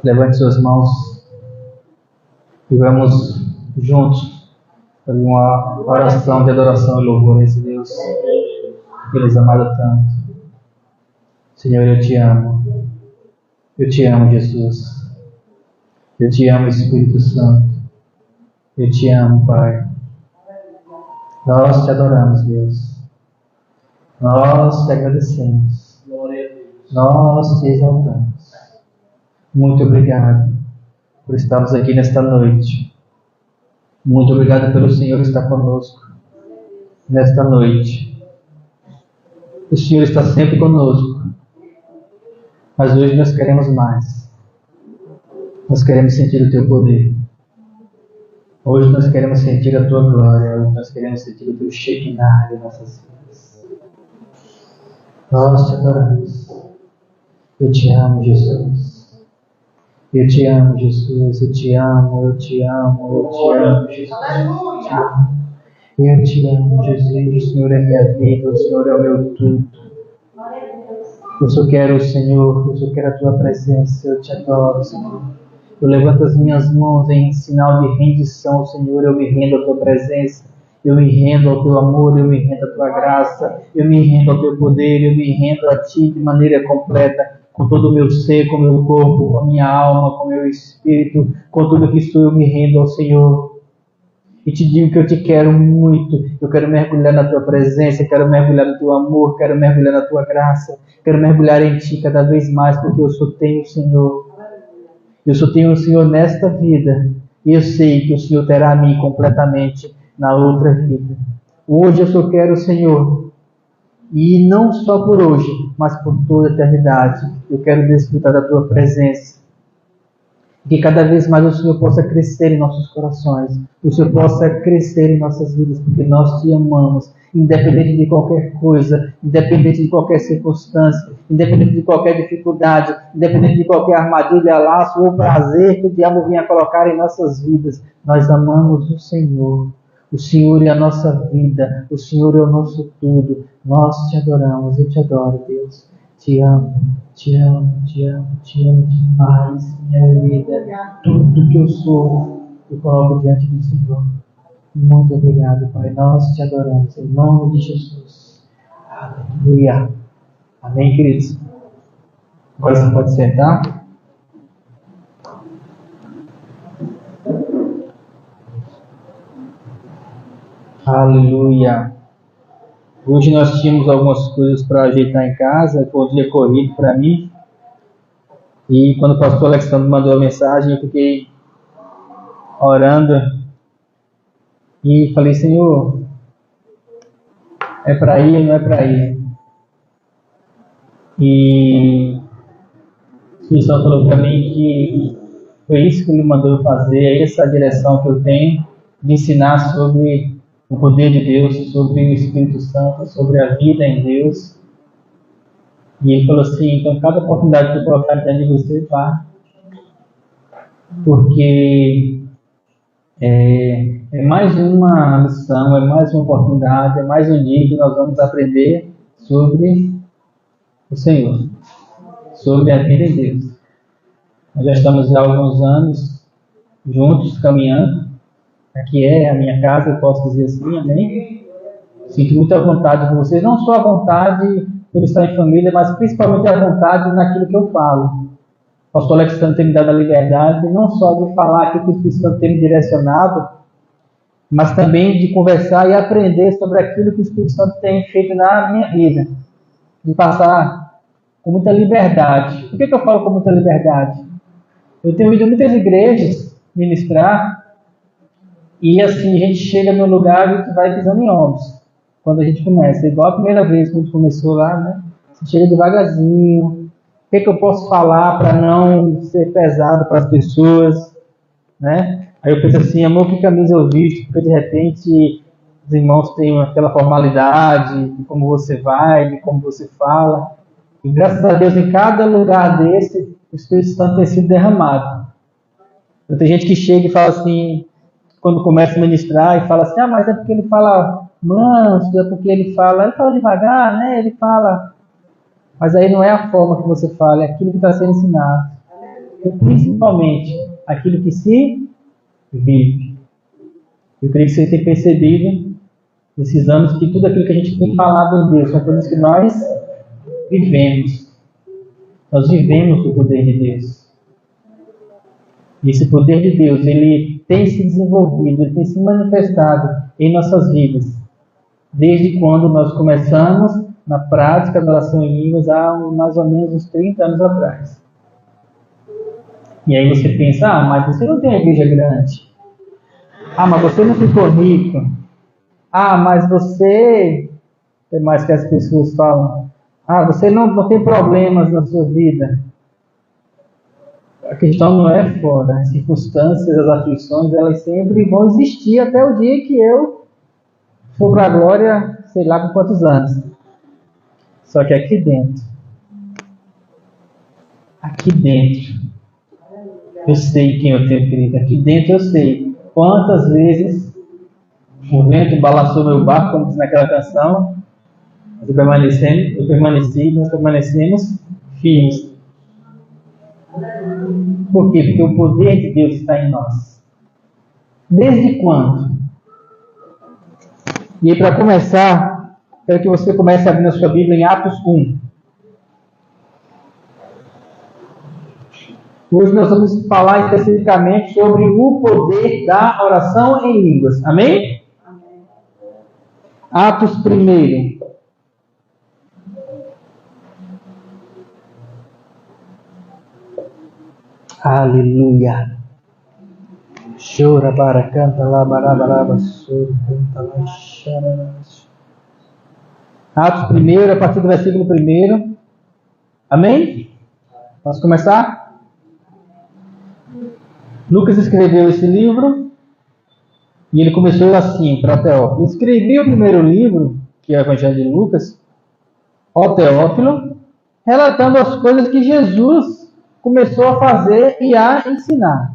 Levante suas mãos e vamos juntos fazer uma oração de adoração e louvor a esse Deus que nos amado tanto. Senhor, eu te amo. Eu te amo, Jesus. Eu te amo, Espírito Santo. Eu te amo, Pai. Nós te adoramos, Deus. Nós te agradecemos. Nós te exaltamos. Muito obrigado por estarmos aqui nesta noite. Muito obrigado pelo Senhor estar conosco nesta noite. O Senhor está sempre conosco. Mas hoje nós queremos mais. Nós queremos sentir o Teu poder. Hoje nós queremos sentir a Tua glória. Hoje nós queremos sentir o Teu Shekinah em nossas vidas. Nós te adoramos. Eu te amo, Jesus. Eu te amo, Jesus. Eu te amo, eu te amo, eu te amo, Jesus. Eu te amo, Jesus. O Senhor é minha vida, o Senhor é o meu tudo. Eu só quero o Senhor, eu só quero a Tua presença. Eu te adoro, Senhor. Eu levanto as minhas mãos em sinal de rendição, Senhor. Eu me rendo à Tua presença. Eu me rendo ao Teu amor, eu me rendo à Tua graça. Eu me rendo ao Teu poder, eu me rendo a Ti de maneira completa. Com todo o meu ser, com o meu corpo, com a minha alma, com o meu espírito, com tudo que sou, eu me rendo ao Senhor. E te digo que eu te quero muito. Eu quero mergulhar na Tua presença, quero mergulhar no Teu amor, quero mergulhar na Tua graça, quero mergulhar em Ti cada vez mais, porque eu só tenho o Senhor. Eu só tenho o Senhor nesta vida. E eu sei que o Senhor terá a mim completamente na outra vida. Hoje eu só quero o Senhor. E não só por hoje, mas por toda a eternidade. Eu quero desfrutar da Tua presença. Que cada vez mais o Senhor possa crescer em nossos corações. O Senhor possa crescer em nossas vidas, porque nós Te amamos. Independente de qualquer coisa, independente de qualquer circunstância, independente de qualquer dificuldade, independente de qualquer armadilha, laço ou prazer que o diabo venha colocar em nossas vidas, nós amamos o Senhor. O Senhor é a nossa vida, o Senhor é o nosso tudo. Nós Te adoramos, eu Te adoro, Deus. Te amo, Te amo, Te amo, Te amo demais, minha vida. Tudo que eu sou, eu coloco diante do Senhor. Muito obrigado, Pai. Nós Te adoramos, em nome de Jesus. Aleluia. Amém, queridos? Agora você pode sentar. Aleluia. Hoje nós tínhamos algumas coisas para ajeitar em casa, foi um dia corrido para mim. E quando o pastor Alexandre mandou a mensagem, eu fiquei orando e falei: Senhor, é para ir ou não é para ir? E o Espírito Santo falou para mim que foi isso que Ele mandou fazer, é essa a direção que eu tenho de ensinar sobre o poder de Deus, sobre o Espírito Santo, sobre a vida em Deus. E Ele falou assim: então cada oportunidade que eu colocar diante de você, vá. Porque é mais uma lição, é mais uma oportunidade, é mais um dia que nós vamos aprender sobre o Senhor, sobre a vida em Deus. Nós já estamos há alguns anos juntos, caminhando. Aqui é a minha casa, eu posso dizer assim, amém? Sinto muita vontade com vocês, não só a vontade por estar em família, mas principalmente a vontade naquilo que eu falo. O pastor Alexandre tem me dado a liberdade, não só de falar aquilo que o Espírito Santo tem me direcionado, mas também de conversar e aprender sobre aquilo que o Espírito Santo tem feito na minha vida. De passar com muita liberdade. Por que eu falo com muita liberdade? Eu tenho ido a muitas igrejas ministrar, e assim, a gente chega no lugar e a gente vai pisando em ovos. Quando a gente começa, igual a primeira vez que a gente começou lá, né? Você chega devagarzinho. O que eu posso falar para não ser pesado para as pessoas, né? Aí eu penso assim: amor, que camisa eu visto? Porque de repente os irmãos têm aquela formalidade de como você vai, de como você fala. E graças a Deus, em cada lugar desse, o Espírito Santo tem sido derramado. Então, tem gente que chega e fala assim, quando começa a ministrar, e fala assim: ah, mas é porque ele fala manso, é porque ele fala devagar, né? Ele fala. Mas aí não é a forma que você fala, é aquilo que está sendo ensinado. e principalmente aquilo que se vive. Eu creio que você tem percebido nesses anos que tudo aquilo que a gente tem falado em Deus são coisas que nós vivemos. Nós vivemos o poder de Deus. E esse poder de Deus, ele tem se desenvolvido, ele tem se manifestado em nossas vidas. Desde quando nós começamos na prática da oração em línguas há mais ou menos uns 30 anos atrás. E aí você pensa, mas você não tem a igreja grande. Mas você não ficou rico. Mas você... O que mais que as pessoas falam? Você não tem problemas na sua vida. A questão não é fora. As circunstâncias, as aflições, elas sempre vão existir até o dia que eu for para a glória, sei lá por quantos anos. Só que aqui dentro, eu sei quem eu tenho, querido. Aqui dentro eu sei quantas vezes o vento balançou meu barco, como diz naquela canção. Nós permanecemos firmes. Por quê? Porque o poder de Deus está em nós. Desde quando? E aí, para começar, quero que você comece a abrir na sua Bíblia em Atos 1. Hoje nós vamos falar especificamente sobre o poder da oração em línguas. Amém? Amém. Atos 1. Aleluia. Chora para canta lá barabaraba sura canta lá chora. Atos 1, a partir do versículo 1. Amém? Posso começar? Lucas escreveu esse livro e ele começou assim para Teófilo. Escrevi o primeiro livro, que é o Evangelho de Lucas, ó Teófilo, relatando as coisas que Jesus começou a fazer e a ensinar.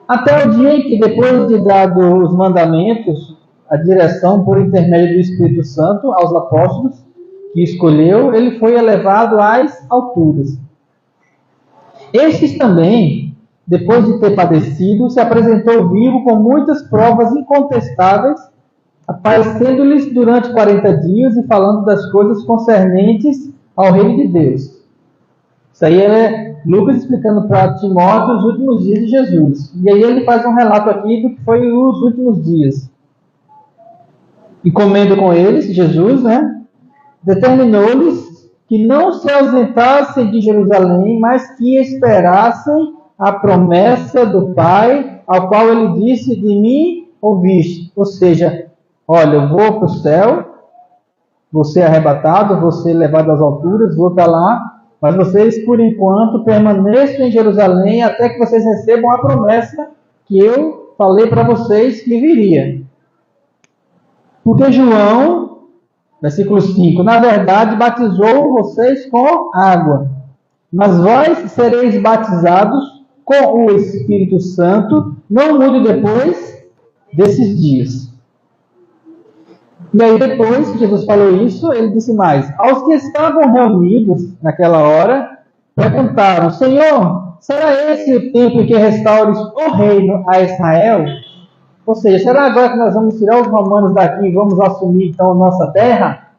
Até o dia em que, depois de dado os mandamentos, a direção por intermédio do Espírito Santo aos apóstolos que escolheu, ele foi elevado às alturas. Estes também, depois de ter padecido, se apresentou vivo com muitas provas incontestáveis, aparecendo-lhes durante 40 dias e falando das coisas concernentes ao reino de Deus. Isso aí é Lucas explicando para Timóteo os últimos dias de Jesus. E aí ele faz um relato aqui do que foi os últimos dias. E comendo com eles, Jesus, determinou-lhes que não se ausentassem de Jerusalém, mas que esperassem a promessa do Pai, ao qual ele disse: de mim ouviste. Ou seja, olha, eu vou para o céu, vou ser arrebatado, vou ser levado às alturas, vou estar lá, mas vocês, por enquanto, permaneçam em Jerusalém até que vocês recebam a promessa que eu falei para vocês que viria. Porque João, versículo 5, na verdade, batizou vocês com água, mas vós sereis batizados com o Espírito Santo, não muito depois desses dias. E aí depois que Jesus falou isso, ele disse mais: aos que estavam reunidos naquela hora, perguntaram: Senhor, será esse o tempo em que restaures o reino a Israel? Ou seja, será agora que nós vamos tirar os romanos daqui e vamos assumir então a nossa terra?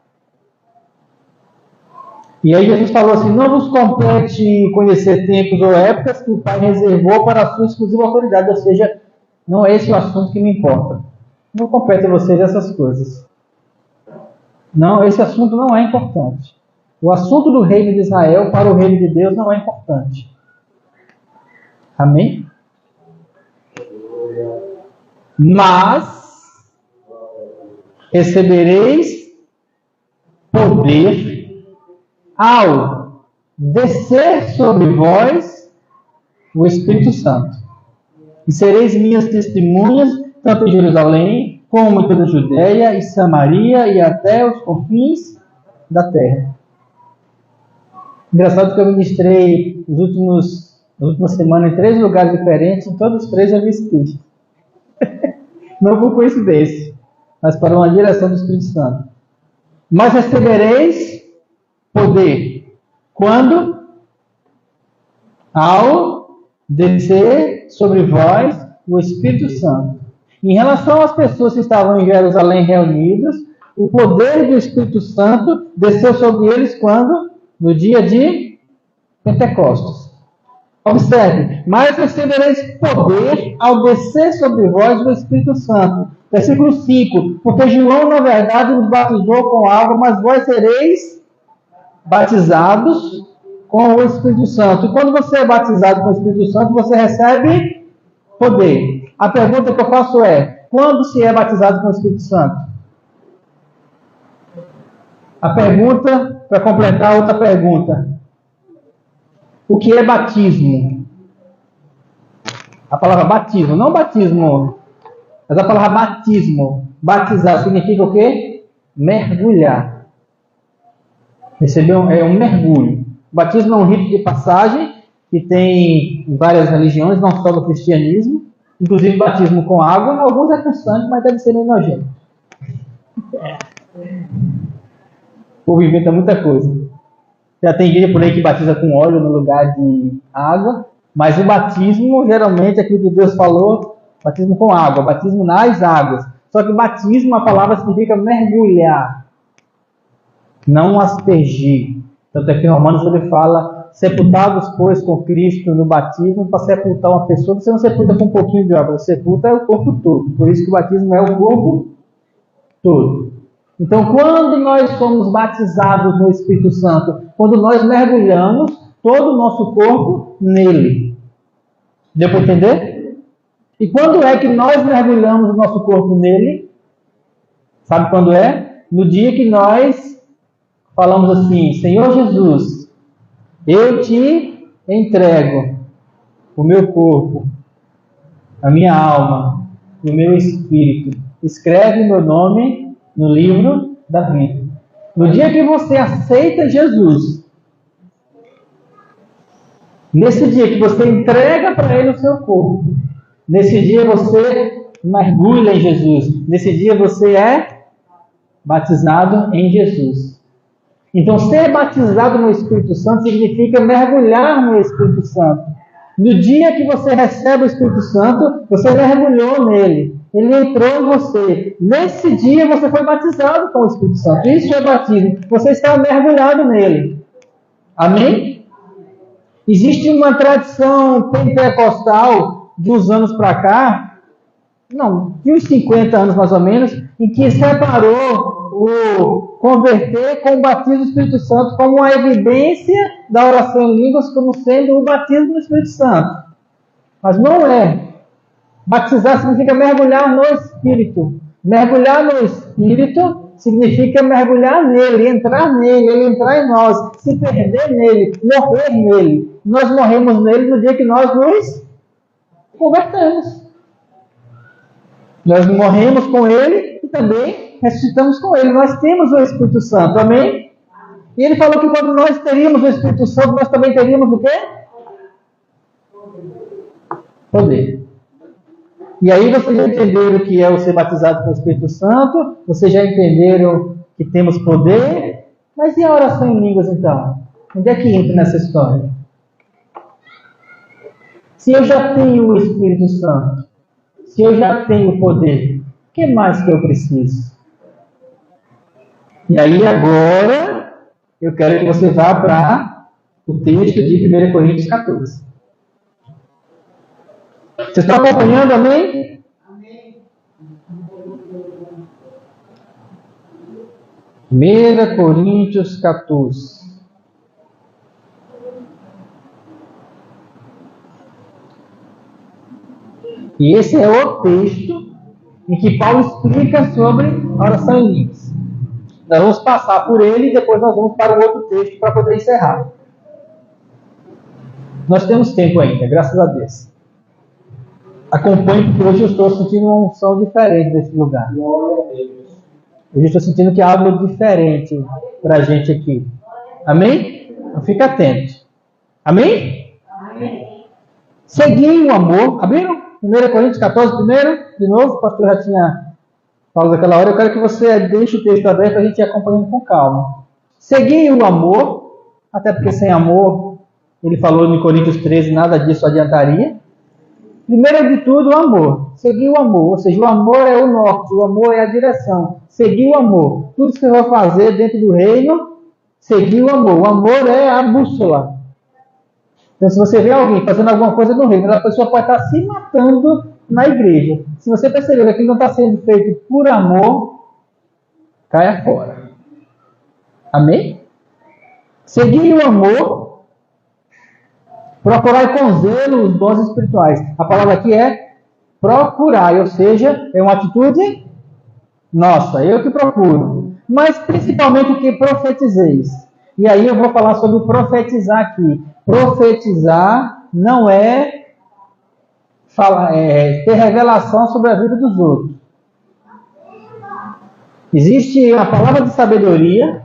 E aí Jesus falou assim: não vos compete conhecer tempos ou épocas que o Pai reservou para a sua exclusiva autoridade. Ou seja, não é esse o assunto que me importa. Não compete a vocês essas coisas. Não, esse assunto não é importante. O assunto do reino de Israel para o reino de Deus não é importante. Amém? Mas recebereis poder ao descer sobre vós o Espírito Santo. E sereis minhas testemunhas, tanto em Jerusalém, como em toda a Judéia e Samaria e até os confins da terra. Engraçado que eu ministrei nas últimas semanas em 3 lugares diferentes, em todos os 3 eu vi esse texto. Não por coincidência, mas para uma direção do Espírito Santo. Mas recebereis poder. Quando? ao descer sobre vós o Espírito Santo. Em relação às pessoas que estavam em Jerusalém reunidas, o poder do Espírito Santo desceu sobre eles quando? No dia de Pentecostes. Observe, mas recebereis poder ao descer sobre vós o Espírito Santo. Versículo 5, porque João, na verdade, nos batizou com água, mas vós sereis batizados com o Espírito Santo. E quando você é batizado com o Espírito Santo, você recebe poder. A pergunta que eu faço é, quando se é batizado com o Espírito Santo? A pergunta, para completar outra pergunta. O que é batismo? A palavra batismo, não batismo, mas a palavra batismo. Batizar significa o quê? Mergulhar. Recebeu é um mergulho. O batismo é um rito de passagem que tem em várias religiões, não só no cristianismo. Inclusive batismo com água. Alguns é com sangue, mas deve ser meio nojento. O povo inventa muita coisa. Já tem igreja por aí que batiza com óleo no lugar de água. Mas o batismo, geralmente, aquilo que Deus falou, batismo com água, batismo nas águas. Só que batismo, a palavra significa mergulhar, não aspergir. Tanto é que em Romanos ele fala, sepultados, pois, com Cristo no batismo, para sepultar uma pessoa, você não sepulta com um pouquinho de água, você sepulta o corpo todo. Por isso que o batismo é o corpo todo. Então, quando nós somos batizados no Espírito Santo, quando nós mergulhamos todo o nosso corpo nele. Deu para entender? E quando é que nós mergulhamos o nosso corpo nele? Sabe quando é? No dia que nós falamos assim, Senhor Jesus, eu te entrego o meu corpo, a minha alma, o meu espírito. Escreve meu nome no livro da vida. No dia que você aceita Jesus, nesse dia que você entrega para Ele o seu corpo, nesse dia você mergulha em Jesus, nesse dia você é batizado em Jesus. Então, ser batizado no Espírito Santo significa mergulhar no Espírito Santo. No dia que você recebe o Espírito Santo, você mergulhou nele. Ele entrou em você. Nesse dia você foi batizado com o Espírito Santo. Isso é batismo. Você está mergulhado nele. Amém? Existe uma tradição pentecostal de uns anos para cá, não, de uns 50 anos mais ou menos, em que separou o converter com o batismo do Espírito Santo como uma evidência da oração em línguas como sendo o batismo do Espírito Santo. Mas não é. Batizar significa mergulhar no Espírito. Mergulhar no Espírito significa mergulhar nele, entrar nele, ele entrar em nós, se perder nele, morrer nele. Nós morremos nele no dia que nós nos convertemos. Nós morremos com ele e também ressuscitamos com ele. Nós temos o Espírito Santo, amém? E ele falou que quando nós teríamos o Espírito Santo, nós também teríamos o quê? Poder. E aí vocês já entenderam o que é o ser batizado com o Espírito Santo, vocês já entenderam que temos poder, mas e a oração em línguas então? Onde é que entra nessa história? Se eu já tenho o Espírito Santo, se eu já tenho poder, o que mais que eu preciso? E aí agora, eu quero que você vá para o texto de 1 Coríntios 14. Vocês estão acompanhando, amém? Amém. 1 Coríntios 14. E esse é o texto em que Paulo explica sobre a oração em línguas. Nós vamos passar por ele e depois nós vamos para o outro texto para poder encerrar. Nós temos tempo ainda, graças a Deus. Acompanhe, porque hoje eu estou sentindo uma unção diferente desse lugar. Hoje eu estou sentindo que há algo diferente para a gente aqui. Amém? Então fica atento. Amém? Amém. Segui o amor. Abriram? 1 Coríntios 14 primeiro? De novo, o pastor já tinha falado daquela hora. Eu quero que você deixe o texto aberto para a gente ir acompanhando com calma. Segui o amor, até porque sem amor ele falou em Coríntios 13, nada disso adiantaria. Primeiro de tudo, o amor. Seguir o amor. Ou seja, o amor é o norte, o amor é a direção. Seguir o amor. Tudo que você vai fazer dentro do reino, seguir o amor. O amor é a bússola. Então, se você vê alguém fazendo alguma coisa no reino, a pessoa pode estar se matando na igreja. Se você perceber que aquilo não está sendo feito por amor, caia fora. Amém? Seguir o amor, procurar com zelo os dons espirituais. A palavra aqui é procurar, ou seja, é uma atitude nossa, eu que procuro. Mas principalmente o que profetizeis. E aí eu vou falar sobre profetizar aqui. Profetizar não é ter revelação sobre a vida dos outros. Existe a palavra de sabedoria,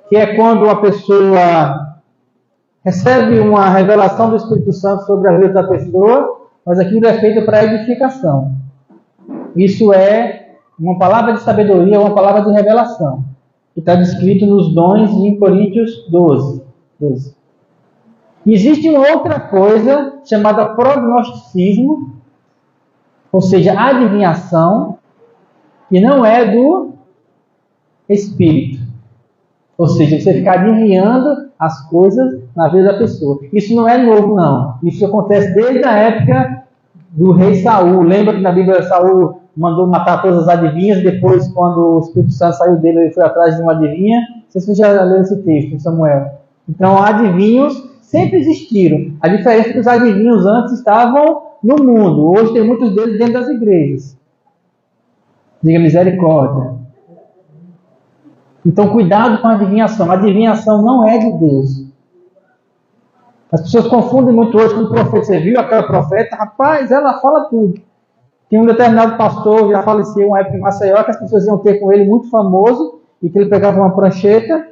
que é quando a pessoa recebe uma revelação do Espírito Santo sobre a vida da pessoa, mas aquilo é feito para edificação. Isso é uma palavra de sabedoria, uma palavra de revelação, que está descrito nos dons em Coríntios 12. Existe uma outra coisa chamada prognosticismo, ou seja, adivinhação, que não é do Espírito. Ou seja, você ficar adivinhando as coisas na vida da pessoa. Isso não é novo, não. Isso acontece desde a época do rei Saul. Lembra que na Bíblia Saul mandou matar todas as adivinhas, depois, quando o Espírito Santo saiu dele, ele foi atrás de uma adivinha. Não sei se você já leu esse texto em Samuel. Então, adivinhos sempre existiram. A diferença é que os adivinhos antes estavam no mundo. Hoje tem muitos deles dentro das igrejas. Diga misericórdia. Então, cuidado com a adivinhação. A adivinhação não é de Deus. As pessoas confundem muito hoje com o profeta. Você viu aquela profeta? Rapaz, ela fala tudo. Tinha um determinado pastor, já faleceu uma época em Maceió, que as pessoas iam ter com ele muito famoso, e que ele pegava uma prancheta,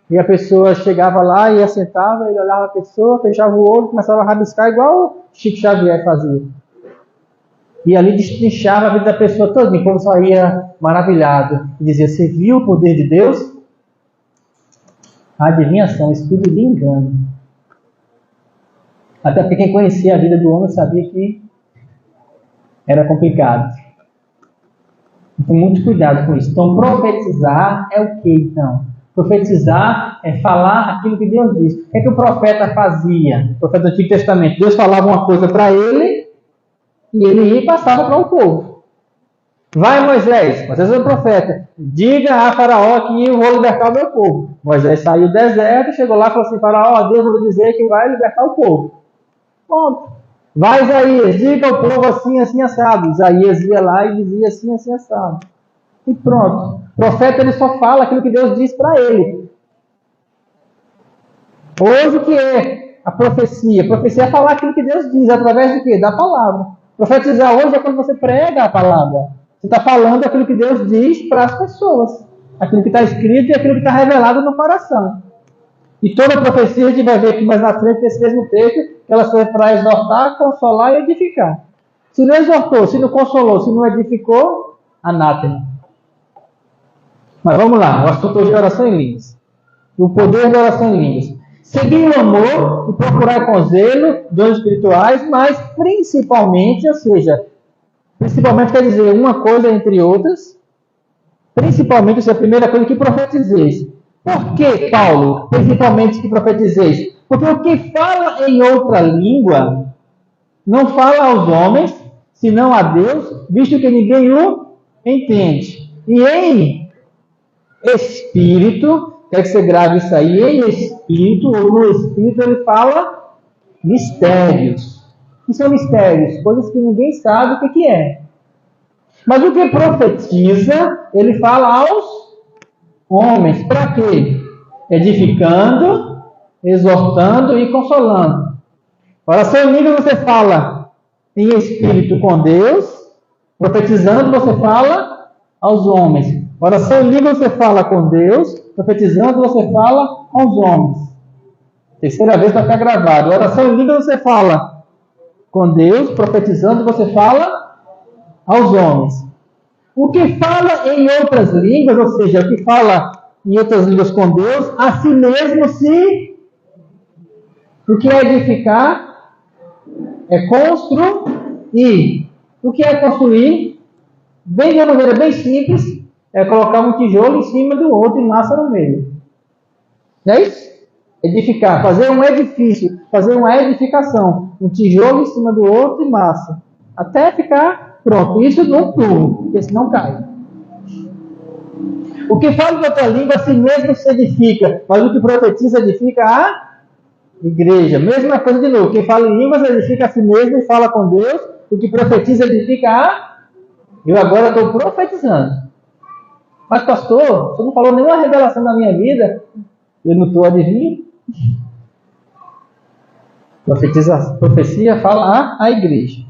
e a pessoa chegava lá, ia sentava, ele olhava a pessoa, fechava o olho, começava a rabiscar, igual o Chico Xavier fazia. E ali destrinchava a vida da pessoa toda, e o povo saía maravilhado. E dizia, você viu o poder de Deus? A adivinhação, espírito de engano. Até porque quem conhecia a vida do homem sabia que era complicado. Então, muito cuidado com isso. Então, profetizar é o que, então? Profetizar é falar aquilo que Deus diz. O que é que o profeta fazia? O profeta do Antigo Testamento. Deus falava uma coisa para ele, e ele ia e passava para o povo. Vai, Moisés é o profeta, diga a Faraó que eu vou libertar o meu povo. Moisés saiu do deserto, chegou lá e falou assim, Faraó, Deus vai dizer que vai libertar o povo. Ponto. Vai, Isaías, diga ao povo assim, assim, assado. Isaías ia lá e dizia assim, assim, assado. E pronto. O profeta ele só fala aquilo que Deus diz para ele. Hoje o que é a profecia? A profecia é falar aquilo que Deus diz, através de quê? Da palavra. Profetizar hoje é quando você prega a palavra. Você está falando aquilo que Deus diz para as pessoas. Aquilo que está escrito e aquilo que está revelado no coração. E toda profecia a gente vai ver aqui mais na frente, nesse mesmo texto, que ela serve para exortar, consolar e edificar. Se não exortou, se não consolou, se não edificou, anátema. Mas vamos lá, o assunto hoje é oração em línguas. O poder da oração em línguas. Seguir o amor e procurar com zelo dons espirituais, mas principalmente, ou seja, principalmente quer dizer uma coisa entre outras, principalmente, essa é a primeira coisa que profetizeis. Por que, Paulo, principalmente que profetizeis? Porque o que fala em outra língua não fala aos homens, senão a Deus, visto que ninguém o entende. E em espírito, quer que você grave isso aí, em espírito, ou no espírito, ele fala mistérios. O que são mistérios? Coisas que ninguém sabe o que é. Mas o que profetiza, ele fala aos homens. Para quê? Edificando, exortando e consolando. Oração em língua você fala em espírito com Deus, profetizando você fala aos homens. Oração em língua você fala com Deus, profetizando você fala aos homens. Terceira vez para ficar gravado. Oração em língua você fala com Deus, profetizando você fala aos homens. O que fala em outras línguas, ou seja, o que fala em outras línguas com Deus, a si mesmo se O que é edificar? É construir. O que é construir? Bem de uma maneira bem simples, é colocar um tijolo em cima do outro e massa no meio. Não é isso? Edificar, fazer um edifício, fazer uma edificação. Um tijolo em cima do outro e massa. Até ficar pronto. Isso não turno, porque senão cai. O que fala em outra língua, a si mesmo se edifica, mas o que profetiza edifica a igreja. Mesma coisa de novo. Quem fala em línguas edifica a si mesmo e fala com Deus. O que profetiza edifica a... Eu agora estou profetizando. Mas pastor, você não falou nenhuma revelação da minha vida. Eu não estou adivinhando. Profecia fala a igreja.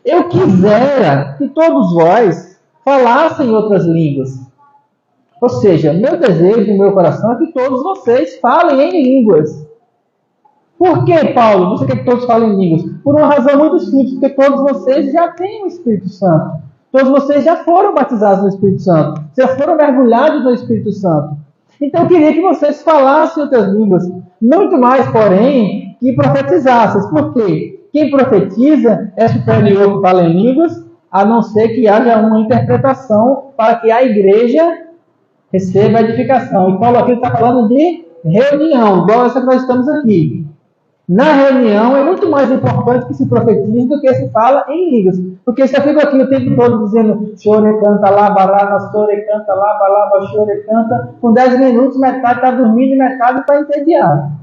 Eu quisera que todos vós falassem outras línguas. Ou seja, meu desejo no meu coração é que todos vocês falem em línguas. Por que, Paulo, você quer que todos falem em línguas? Por uma razão muito simples, porque todos vocês já têm o Espírito Santo. Todos vocês já foram batizados no Espírito Santo. Já foram mergulhados no Espírito Santo. Então eu queria que vocês falassem outras línguas. Muito mais, porém, que profetizassem. Por quê? Quem profetiza é superior que fala em línguas, a não ser que haja uma interpretação para que a igreja receba a edificação. E Paulo aqui está falando de reunião, igual essa que nós estamos aqui. Na reunião é muito mais importante que se profetize do que se fala em línguas. Porque se eu fico aqui o tempo todo dizendo chore, canta, laba, laba, chore, canta, laba, laba, chore, canta, com 10 minutos metade está dormindo e metade está entediado.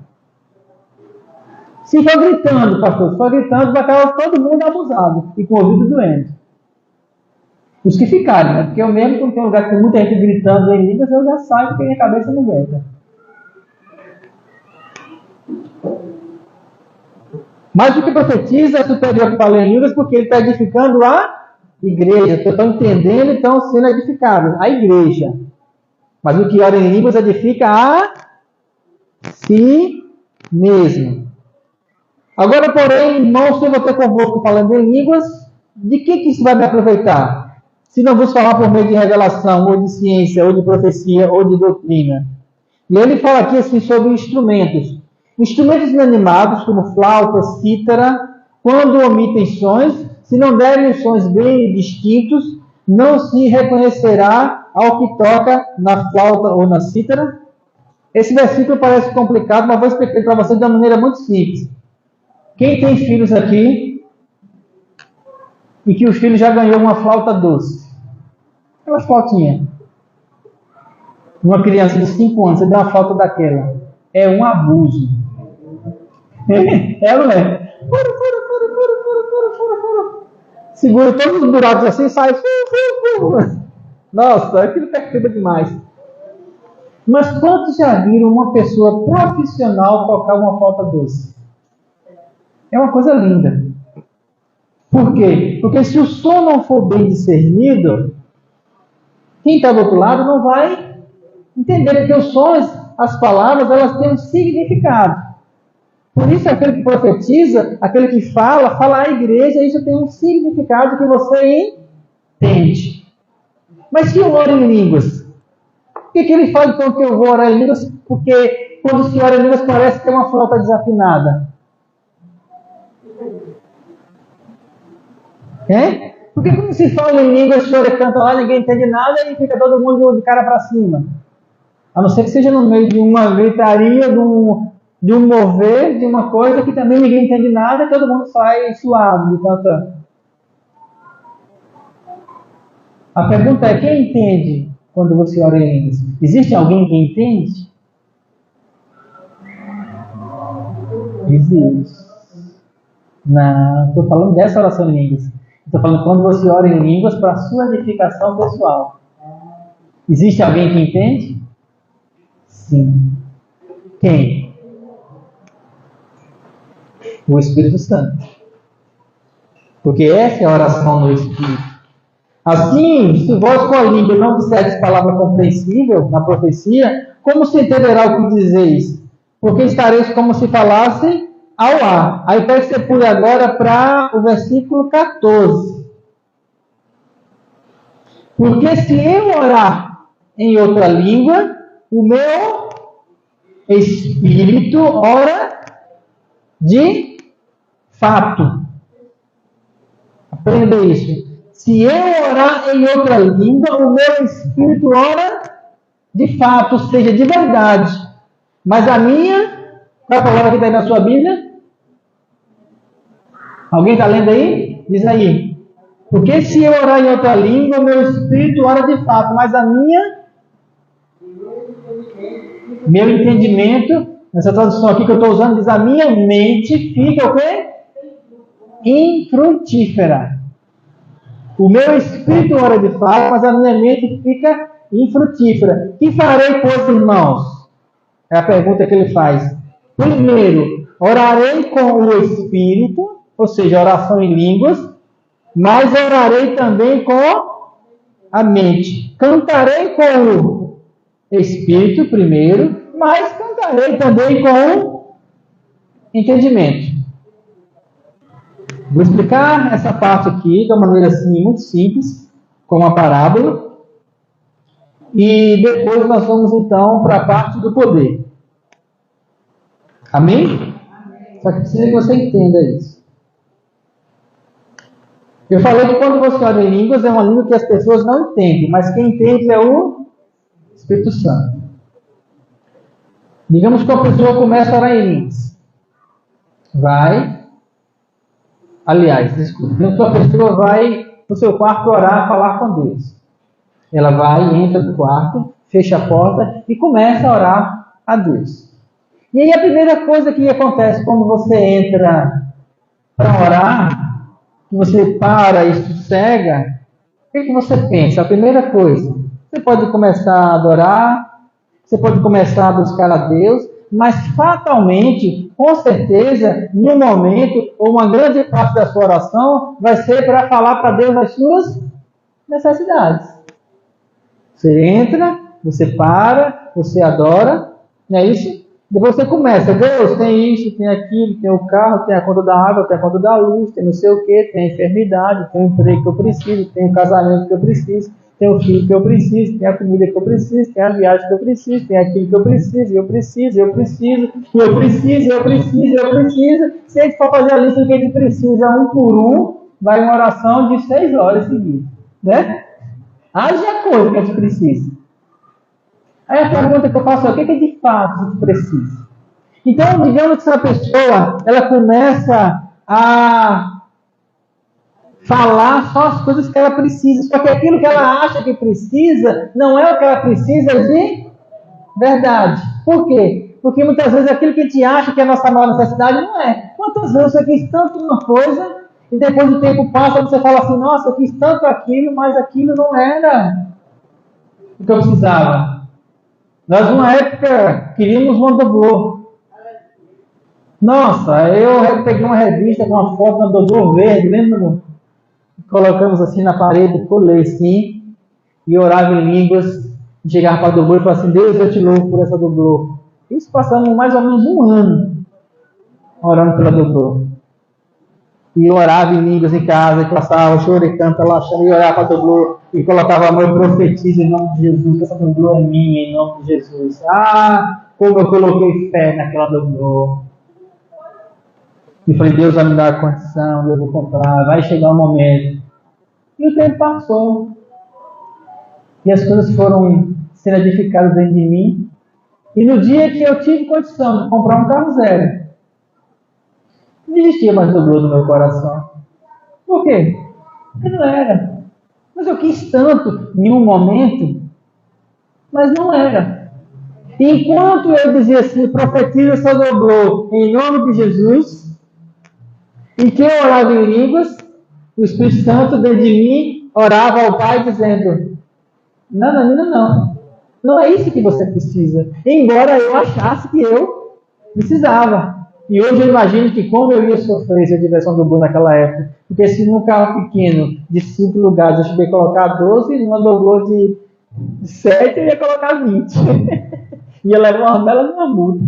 Se for gritando, pastor, se for gritando, vai estar todo mundo abusado e com o ouvido doendo. Os que ficarem, né? Porque eu mesmo, quando tem um lugar que tem muita gente gritando em línguas, eu já saio porque minha cabeça não aguenta. Mas o que profetiza é superior que fala em línguas porque ele está edificando a igreja. Vocês estão entendendo, então sendo edificados. A igreja. Mas o que ora em línguas edifica a si mesmo. Agora, porém, irmãos, se eu vou ter convosco falando em línguas, de que isso vai me aproveitar? Se não vos falar por meio de revelação, ou de ciência, ou de profecia, ou de doutrina. E ele fala aqui assim sobre instrumentos. Instrumentos inanimados, como flauta, cítara, quando omitem sons, se não derem sons bem distintos, não se reconhecerá ao que toca na flauta ou na cítara. Esse versículo parece complicado, mas vou explicar para vocês de uma maneira muito simples. Quem tem filhos aqui e que o filho já ganhou uma flauta doce? Aquela flautinha. Uma criança de 5 anos, você dá uma flauta daquela. É um abuso. É, não é? Segura todos os buracos assim e sai. Nossa, aquilo perturba demais. Mas quantos já viram uma pessoa profissional tocar uma flauta doce? É uma coisa linda. Por quê? Porque se o som não for bem discernido, quem está do outro lado não vai entender, porque os sons, as palavras, elas têm um significado. Por isso, aquele que profetiza, aquele que fala à igreja, isso tem um significado que você entende. Mas se eu oro em línguas? Por que ele fala então que eu vou orar em línguas? Porque quando se ora em línguas parece que é uma flauta desafinada. É? Porque quando se fala em línguas, chora e canta lá, ninguém entende nada e fica todo mundo de cara para cima. A não ser que seja no meio de uma gritaria, de um mover, de uma coisa que também ninguém entende nada e todo mundo sai suave de tanta. A pergunta é, quem entende quando você ora em línguas? Existe alguém que entende? Existe. Não, estou falando dessa oração em línguas. Estou falando quando você ora em línguas para a sua edificação pessoal. Existe alguém que entende? Sim. Quem? O Espírito Santo. Porque essa é a oração no Espírito. Assim, se vós com a língua não disserdes palavra compreensível na profecia, como se entenderá o que dizeis? Porque estareis como se falasse ao ar. Aí pede que você pule agora para o versículo 14. Porque se eu orar em outra língua, o meu espírito ora de fato. Aprenda isso. Se eu orar em outra língua, o meu espírito ora de fato, ou seja, de verdade. Mas a minha, qual é a palavra que está aí na sua Bíblia? Alguém está lendo aí? Diz aí. Porque se eu orar em outra língua, o meu espírito ora de fato, mas a minha, meu entendimento, nessa tradução aqui que eu estou usando, diz a minha mente fica o quê? Infrutífera. O meu espírito ora de fato, mas a minha mente fica infrutífera. Que farei, pois, irmãos? É a pergunta que ele faz. Primeiro, orarei com o espírito, ou seja, oração em línguas, mas orarei também com a mente. Cantarei com o espírito primeiro, mas cantarei também com o entendimento. Vou explicar essa parte aqui de uma maneira assim, muito simples, com uma parábola. E depois nós vamos então para a parte do poder. Amém? Só que precisa que você entenda isso. Eu falei que quando você ora em línguas, é uma língua que as pessoas não entendem, mas quem entende é o Espírito Santo. Digamos que a pessoa começa a orar em línguas. Digamos que a pessoa vai no seu quarto orar, falar com Deus. Ela vai, entra no quarto, fecha a porta e começa a orar a Deus. E aí a primeira coisa que acontece quando você entra para orar, que você para e sossega, o que você pensa? A primeira coisa, você pode começar a adorar, você pode começar a buscar a Deus, mas fatalmente, com certeza, no momento, ou uma grande parte da sua oração, vai ser para falar para Deus as suas necessidades. Você entra, você para, você adora, não é isso? Depois você começa, Deus, tem isso, tem aquilo, tem o carro, tem a conta da água, tem a conta da luz, tem não sei o que, tem a enfermidade, tem o emprego que eu preciso, tem o casamento que eu preciso, tem o filho que eu preciso, tem a comida que eu preciso, tem a viagem que eu preciso, tem aquilo que eu preciso. Se a gente for fazer a lista do que a gente precisa, um por um, vai uma oração de 6 horas seguidas, né? Haja coisa que a gente precisa. Aí a pergunta que eu faço é, o que é de fato a gente precisa? Então, digamos que essa pessoa, ela começa a falar só as coisas que ela precisa. Só que aquilo que ela acha que precisa, não é o que ela precisa de verdade. Por quê? Porque muitas vezes aquilo que a gente acha que é a nossa maior necessidade não é. Quantas vezes você quis tanto uma coisa, e depois do tempo passa, você fala assim, nossa, eu quis tanto aquilo, mas aquilo não era o que eu precisava. Nós, numa época, queríamos um doblô. Nossa, eu peguei uma revista com uma foto do doblô verde, lembra? Colocamos assim na parede, colei assim, e orava em línguas, e chegava para o doblô e falava assim, Deus, eu te louvo por essa doblô. Isso passamos mais ou menos um ano orando pela doblô. E orava em línguas em casa, e passava, choro e canta, laxando, e orava para a doblô, e colocava a mão e profetiza em nome de Jesus, essa doblô é minha, em nome de Jesus. Ah, como eu coloquei fé naquela doblô. E falei, Deus vai me dar a condição, eu vou comprar, vai chegar um momento. E o tempo passou. E as coisas foram sendo edificadas dentro de mim. E no dia que eu tive condição de comprar um carro zero, não existia mais doblô no meu coração. Por quê? Porque não era. Mas eu quis tanto em um momento, mas não era. E enquanto eu dizia assim, profetiza essa doblô em nome de Jesus, e que eu orava em línguas, o Espírito Santo dentro de mim orava ao Pai dizendo, não. Não é isso que você precisa. Embora eu achasse que eu precisava. E hoje eu imagino que como eu ia sofrer se eu tivesse um doblô naquela época. Porque se num carro pequeno de 5 lugares eu tive que colocar 12, numa doblô de 7 eu ia colocar 20. Ia levar uma bela de uma multa.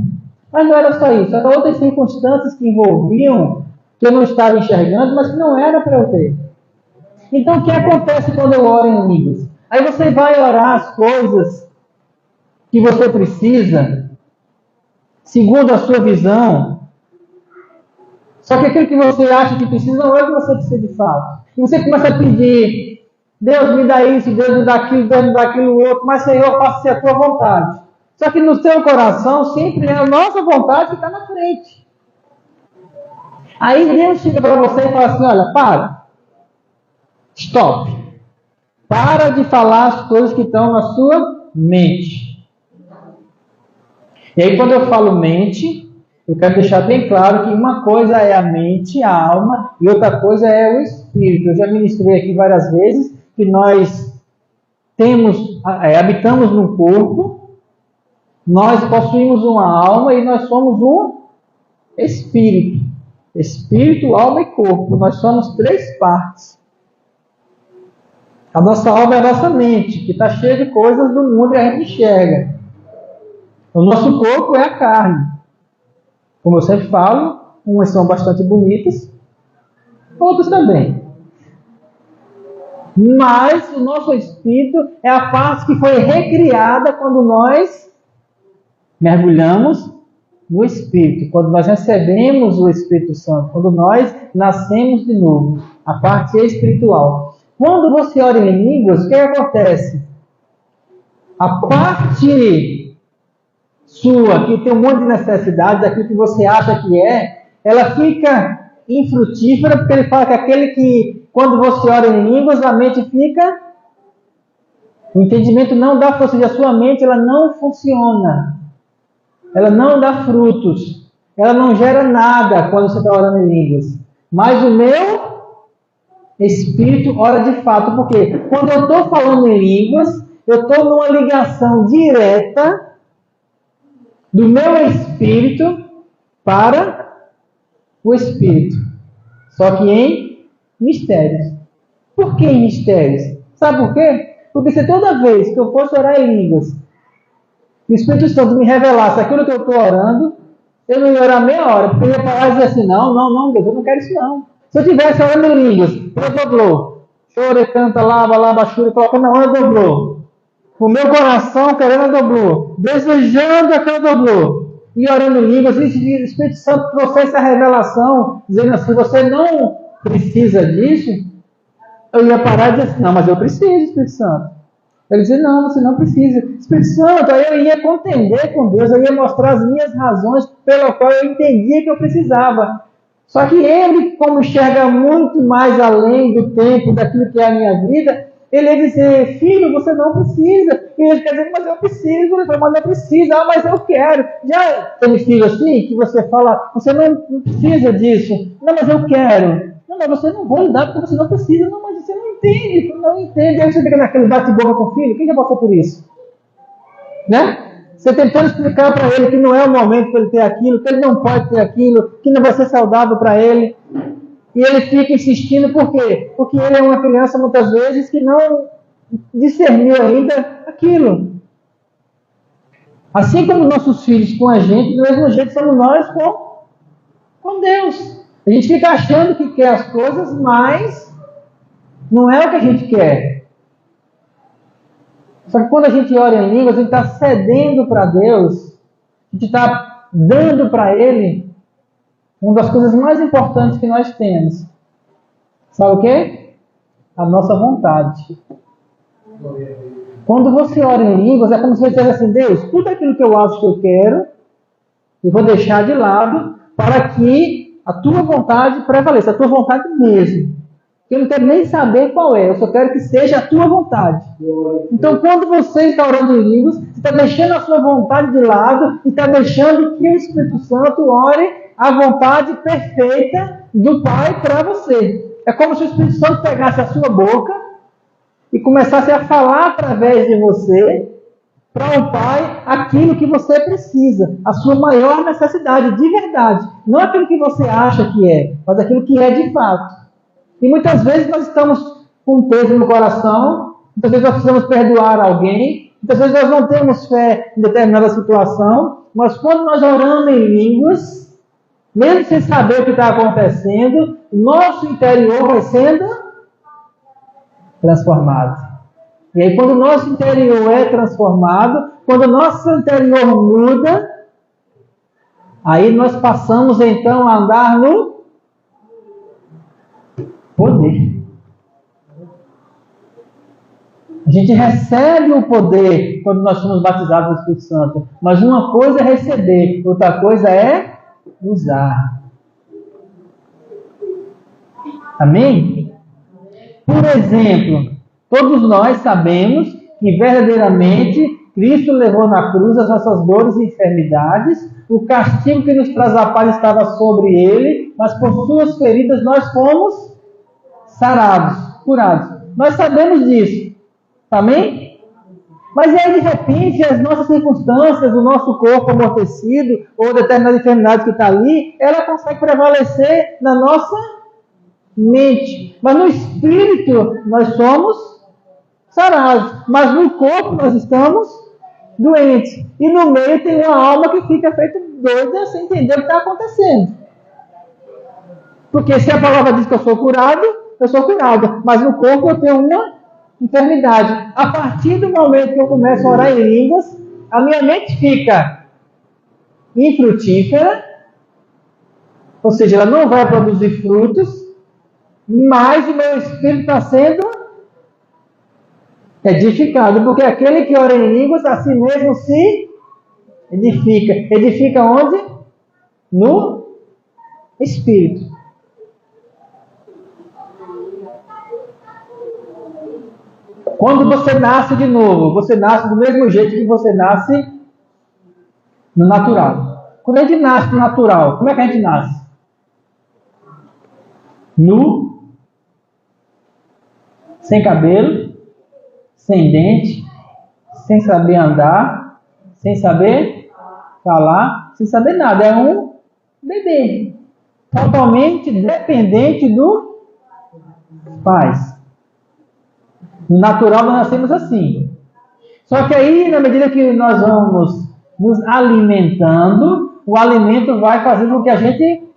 Mas não era só isso. Eram outras circunstâncias que envolviam que eu não estava enxergando, mas que não era para eu ter. Então, o que acontece quando eu oro em línguas? Aí você vai orar as coisas que você precisa, segundo a sua visão, Só que aquilo que você acha que precisa não é o que você precisa de fato. E você começa a pedir, Deus me dá isso, Deus me dá aquilo, Deus me dá aquilo outro, mas Senhor, faça-se a tua vontade. Só que no seu coração sempre é a nossa vontade que está na frente. Aí Deus chega para você e fala assim, olha, para. Stop. Para de falar as coisas que estão na sua mente. E aí quando eu falo mente, eu quero deixar bem claro que uma coisa é a mente, a alma, e outra coisa é o espírito. Eu já ministrei aqui várias vezes que nós habitamos num corpo, nós possuímos uma alma e nós somos um espírito. Espírito, alma e corpo. Nós somos 3 partes. A nossa alma é a nossa mente, que está cheia de coisas do mundo e a gente enxerga. O nosso corpo é a carne. Como eu sempre falo, umas são bastante bonitas, outras também. Mas o nosso espírito é a parte que foi recriada quando nós mergulhamos no Espírito, quando nós recebemos o Espírito Santo, quando nós nascemos de novo, a parte espiritual. Quando você ora em línguas, o que acontece? A parte sua, que tem um monte de necessidades, aquilo que você acha que ela fica infrutífera, porque ele fala que aquele que, quando você ora em línguas, a mente fica... O entendimento não dá força, a sua mente ela não funciona. Ela não dá frutos. Ela não gera nada quando você está orando em línguas. Mas o meu espírito ora de fato. Porque quando eu estou falando em línguas, eu estou numa ligação direta do meu espírito para o espírito. Só que em mistérios. Por que em mistérios? Sabe por quê? Porque se toda vez que eu fosse orar em línguas, o Espírito Santo me revelasse aquilo que eu estou orando, eu não ia orar meia hora, porque eu ia parar e dizer assim, não, Deus, eu não quero isso não. Se eu estivesse orando em línguas, eu dobrou. Chora, canta, lava, chura, coloca na hora, dobrou. O meu coração querendo dobrou. Desejando aquilo dobrou. E orando em línguas, e se o Espírito Santo trouxesse a revelação, dizendo assim, você não precisa disso, eu ia parar e dizer assim, não, mas eu preciso, Espírito Santo. Ele dizia, não, você não precisa. Espírito Santo, aí eu ia contender com Deus, eu ia mostrar as minhas razões pela qual eu entendia que eu precisava. Só que ele, como enxerga muito mais além do tempo, daquilo que é a minha vida, ele ia dizer, filho, você não precisa. E ele quer dizer, mas eu preciso. Ele fala, mas não precisa. mas eu quero. Já tem filho assim, que você fala, você não precisa disso. Não, mas eu quero. Não, mas você não vai dar porque você não precisa. Não, mas você não entende. Não entende. Aí você fica naquele bate-boca com o filho. Quem já passou por isso? Né? Você tentando explicar para ele que não é o momento para ele ter aquilo, que ele não pode ter aquilo, que não vai ser saudável para ele. E ele fica insistindo, por quê? Porque ele é uma criança, muitas vezes, que não discerniu ainda aquilo. Assim como nossos filhos com a gente, do mesmo jeito somos nós com Deus. A gente fica achando que quer as coisas, mas não é o que a gente quer. Só que quando a gente ora em línguas, a gente está cedendo para Deus, a gente está dando para Ele uma das coisas mais importantes que nós temos. Sabe o quê? A nossa vontade. Quando você ora em línguas, é como se você dissesse assim, Deus, tudo aquilo que eu acho que eu quero, eu vou deixar de lado para que a tua vontade prevaleça, a tua vontade mesmo. Eu não quero nem saber qual é, eu só quero que seja a tua vontade. Então, quando você está orando em línguas, você está deixando a sua vontade de lado e está deixando que o Espírito Santo ore a vontade perfeita do Pai para você. É como se o Espírito Santo pegasse a sua boca e começasse a falar através de você para o Pai aquilo que você precisa, a sua maior necessidade, de verdade. Não aquilo que você acha que é, mas aquilo que é de fato. E muitas vezes nós estamos com um peso no coração, muitas vezes nós precisamos perdoar alguém, muitas vezes nós não temos fé em determinada situação, mas quando nós oramos em línguas, mesmo sem saber o que está acontecendo, nosso interior vai sendo transformado. E aí quando o nosso interior é transformado, quando o nosso interior muda, aí nós passamos então a andar no Poder. A gente recebe o poder quando nós somos batizados no Espírito Santo. Mas uma coisa é receber, outra coisa é usar. Amém? Por exemplo, todos nós sabemos que verdadeiramente Cristo levou na cruz as nossas dores e enfermidades. O castigo que nos traz a paz estava sobre ele, mas por suas feridas nós fomos sarados, curados. Nós sabemos disso. Amém? Mas aí, de repente, as nossas circunstâncias, o nosso corpo amortecido, ou determinada enfermidade que está ali, ela consegue prevalecer na nossa mente. Mas no espírito, nós somos sarados. Mas no corpo, nós estamos doentes. E no meio tem uma alma que fica feita doida sem entender o que está acontecendo. Porque se a palavra diz que eu sou curado, eu sou curado. Mas no corpo eu tenho uma enfermidade. A partir do momento que eu começo a orar em línguas, a minha mente fica infrutífera, ou seja, ela não vai produzir frutos, mas o meu espírito está sendo edificado, porque aquele que ora em línguas, a si mesmo se edifica. Edifica onde? No espírito. Quando você nasce de novo, você nasce do mesmo jeito que você nasce no natural. Quando a gente nasce no natural, como é que a gente nasce? Nu, sem cabelo, sem dente, sem saber andar, sem saber falar, sem saber nada. É um bebê, totalmente dependente dos pais. No natural nós nascemos assim. Só que aí, na medida que nós vamos nos alimentando, o alimento vai fazendo com que a gente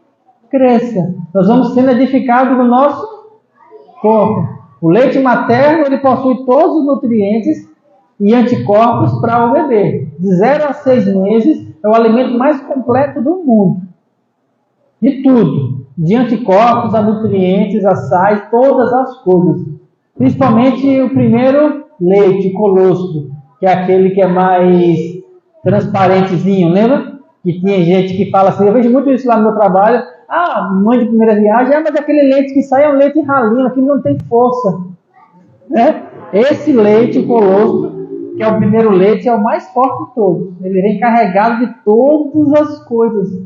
cresça. Nós vamos sendo edificados no nosso corpo. O leite materno, ele possui todos os nutrientes e anticorpos para o bebê. De 0 a 6 meses é o alimento mais completo do mundo. De tudo. De anticorpos, a nutrientes, a sais, todas as coisas. Principalmente o primeiro leite, o colostro, que é aquele que é mais transparentezinho, lembra? Que tinha gente que fala assim, eu vejo muito isso lá no meu trabalho, mãe de primeira viagem, mas aquele leite que sai é um leite ralinho, aquilo não tem força. Né? Esse leite, o colostro, que é o primeiro leite, é o mais forte de todos. Ele vem carregado de todas as coisas.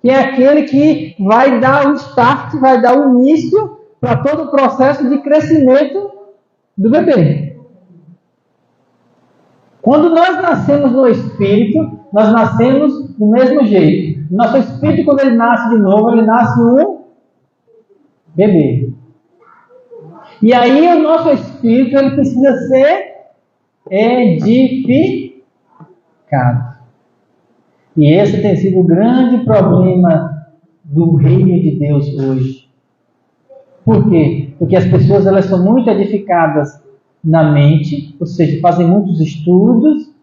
Que é aquele que vai dar o start, vai dar o início para todo o processo de crescimento do bebê. Quando nós nascemos no Espírito, nós nascemos do mesmo jeito. Nosso Espírito, quando ele nasce de novo, ele nasce um bebê. E aí o nosso Espírito ele precisa ser edificado. E esse tem sido o grande problema do reino de Deus hoje. Por quê? Porque as pessoas elas são muito edificadas na mente, ou seja, fazem muitos estudos,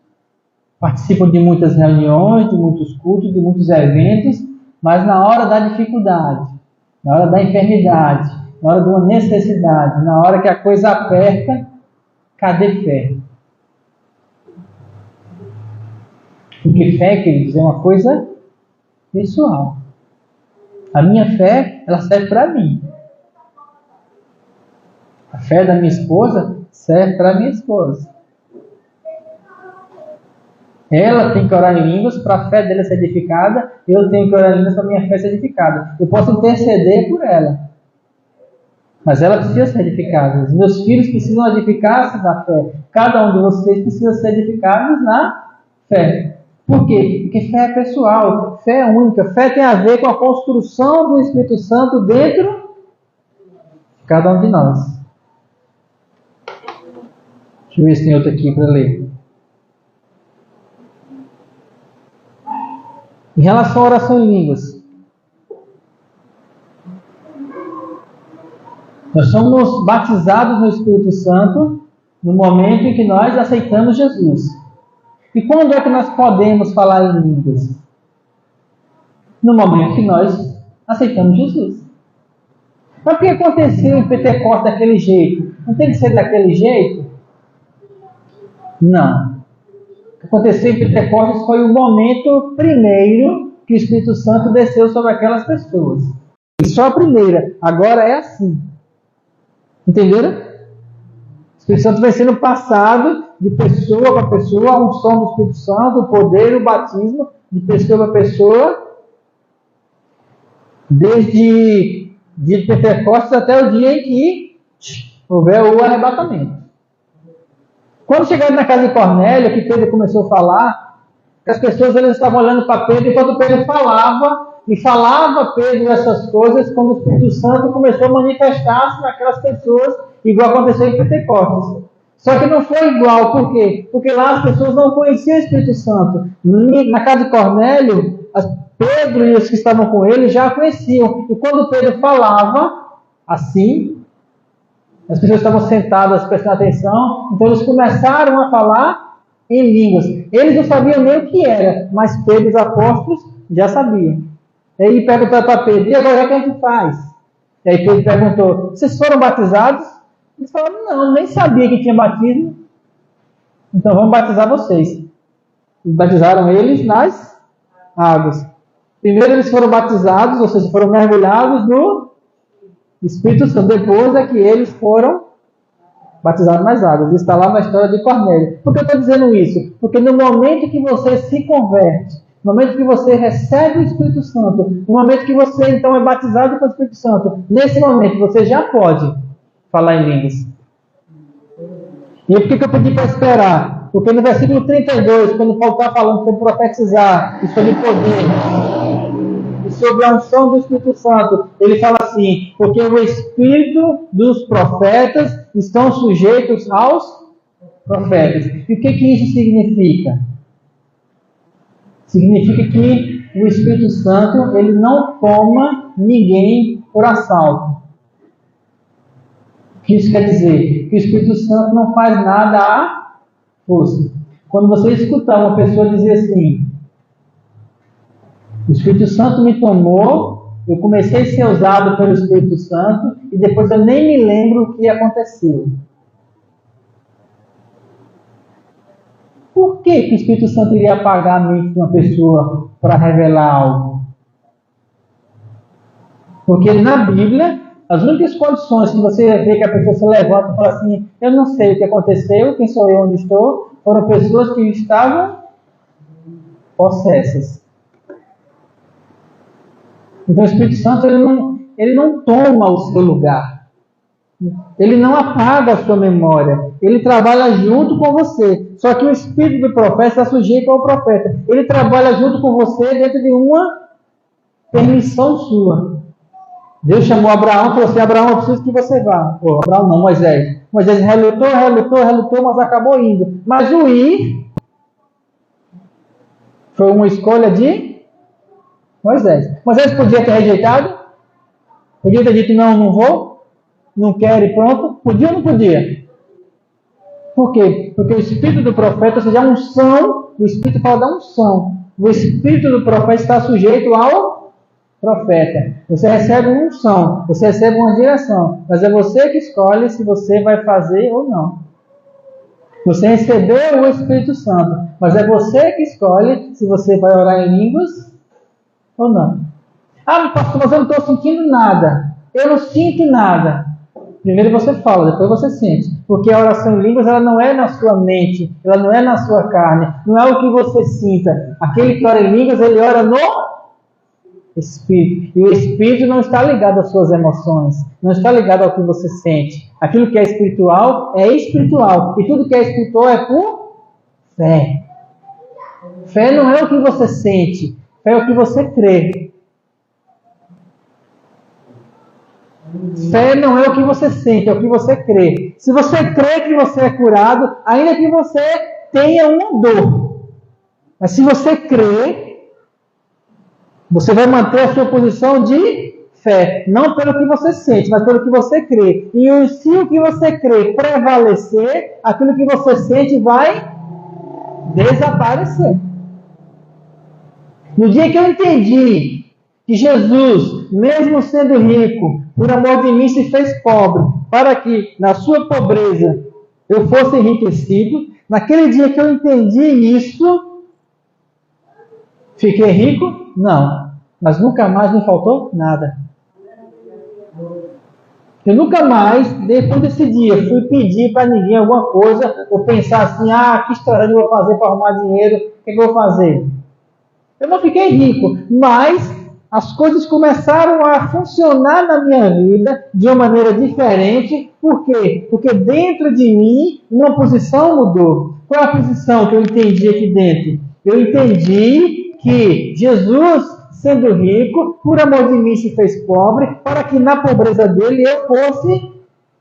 participam de muitas reuniões, de muitos cultos, de muitos eventos, mas na hora da dificuldade, na hora da enfermidade, na hora de uma necessidade, na hora que a coisa aperta, cadê fé? Porque fé, queridos, é uma coisa pessoal. A minha fé, ela serve para mim. A fé da minha esposa serve para a minha esposa. Ela tem que orar em línguas para a fé dela ser edificada. Eu tenho que orar em línguas para a minha fé ser edificada. Eu posso interceder por ela. Mas ela precisa ser edificada. Os meus filhos precisam edificar-se na fé. Cada um de vocês precisa ser edificados na fé. Por quê? Porque fé é pessoal. Fé é única. Fé tem a ver com a construção do Espírito Santo dentro de cada um de nós. Deixa eu ver se tem outro aqui para ler. Em relação à oração em línguas, nós somos batizados no Espírito Santo no momento em que nós aceitamos Jesus. E quando é que nós podemos falar em línguas? No momento que nós aceitamos Jesus. Mas o que aconteceu em Pentecostes daquele jeito? Não tem que ser daquele jeito? Não. O que aconteceu em Pentecostes foi o momento primeiro que o Espírito Santo desceu sobre aquelas pessoas. E só a primeira. Agora é assim. Entenderam? O Espírito Santo vai sendo passado de pessoa para pessoa, a unção do Espírito Santo, o poder, o batismo, de pessoa para pessoa, desde de Pentecostes até o dia em que houver o arrebatamento. Quando chegaram na casa de Cornélio, que Pedro começou a falar, as pessoas eles estavam olhando para Pedro, enquanto Pedro falava, e falava Pedro essas coisas, quando o Espírito Santo começou a manifestar-se naquelas pessoas, igual aconteceu em Pentecostes. Só que não foi igual, por quê? Porque lá as pessoas não conheciam o Espírito Santo. Na casa de Cornélio, Pedro e os que estavam com ele já conheciam. E quando Pedro falava assim, as pessoas estavam sentadas prestando atenção, então eles começaram a falar em línguas. Eles não sabiam nem o que era, mas Pedro e os apóstolos já sabiam. Aí ele perguntou para Pedro, e agora o que a gente faz? E aí Pedro perguntou, vocês foram batizados? Eles falaram, não, nem sabia que tinha batismo. Então vamos batizar vocês. E batizaram eles nas águas. Primeiro eles foram batizados, ou seja, foram mergulhados no Espírito Santo. Depois é que eles foram batizados nas águas. Isso está lá na história de Cornélio. Por que eu estou dizendo isso? Porque no momento que você se converte, no momento que você recebe o Espírito Santo, no momento que você então é batizado com o Espírito Santo, nesse momento você já pode falar em línguas. E por que eu pedi para esperar? Porque no versículo 32, quando Paulo está falando sobre profetizar e sobre poder, e sobre a unção do Espírito Santo, ele fala assim, porque o Espírito dos profetas estão sujeitos aos profetas. E o que isso significa? Significa que o Espírito Santo ele não toma ninguém por assalto. O que isso quer dizer? Que o Espírito Santo não faz nada à força. Quando você escutar uma pessoa dizer assim, o Espírito Santo me tomou, eu comecei a ser usado pelo Espírito Santo e depois eu nem me lembro o que aconteceu. Por que o Espírito Santo iria apagar a mente de uma pessoa para revelar algo? Porque na Bíblia, as únicas condições que você vê que a pessoa se levanta e fala assim, eu não sei o que aconteceu, quem sou eu, onde estou, foram pessoas que estavam possessas. Então o Espírito Santo ele não toma o seu lugar. Ele não apaga a sua memória. Ele trabalha junto com você. Só que o espírito do profeta está sujeito ao profeta. Ele trabalha junto com você dentro de uma permissão sua. Deus chamou Abraão e falou assim, Abraão, eu preciso que você vá. Abraão não, Moisés. Moisés relutou, mas acabou indo. Mas o ir foi uma escolha de Moisés. Moisés podia ter rejeitado? Podia ter dito, não vou? Não quero e pronto? Podia ou não podia? Por quê? Porque o espírito do profeta, ou seja, a unção, o espírito fala da unção. O espírito do profeta está sujeito ao profeta. Você recebe uma unção, você recebe uma direção, mas é você que escolhe se você vai fazer ou não. Você recebeu o Espírito Santo, mas é você que escolhe se você vai orar em línguas ou não. Ah, pastor, mas eu não estou sentindo nada. Eu não sinto nada. Primeiro você fala, depois você sente. Porque a oração em línguas ela não é na sua mente, ela não é na sua carne, não é o que você sinta. Aquele que ora em línguas, ele ora no Espírito. E o Espírito não está ligado às suas emoções, não está ligado ao que você sente. Aquilo que é espiritual é espiritual. E tudo que é espiritual é por fé. Fé não é o que você sente, fé é o que você crê. Fé não é o que você sente, é o que você crê. Se você crê que você é curado, ainda que você tenha uma dor. Mas se você crê, você vai manter a sua posição de fé. Não pelo que você sente, mas pelo que você crê. E se o que você crê prevalecer, aquilo que você sente vai desaparecer. No dia que eu entendi que Jesus, mesmo sendo rico, por amor de mim se fez pobre, para que na sua pobreza eu fosse enriquecido. Naquele dia que eu entendi isso, fiquei rico? Não. Mas nunca mais me faltou nada. Eu nunca mais, depois desse dia, fui pedir para ninguém alguma coisa, ou pensar assim, que história eu vou fazer para arrumar dinheiro, o que eu vou fazer? Eu não fiquei rico, mas as coisas começaram a funcionar na minha vida de uma maneira diferente. Por quê? Porque dentro de mim, uma posição mudou. Qual é a posição que eu entendi aqui dentro? Eu entendi que Jesus, sendo rico, por amor de mim se fez pobre, para que na pobreza dele eu fosse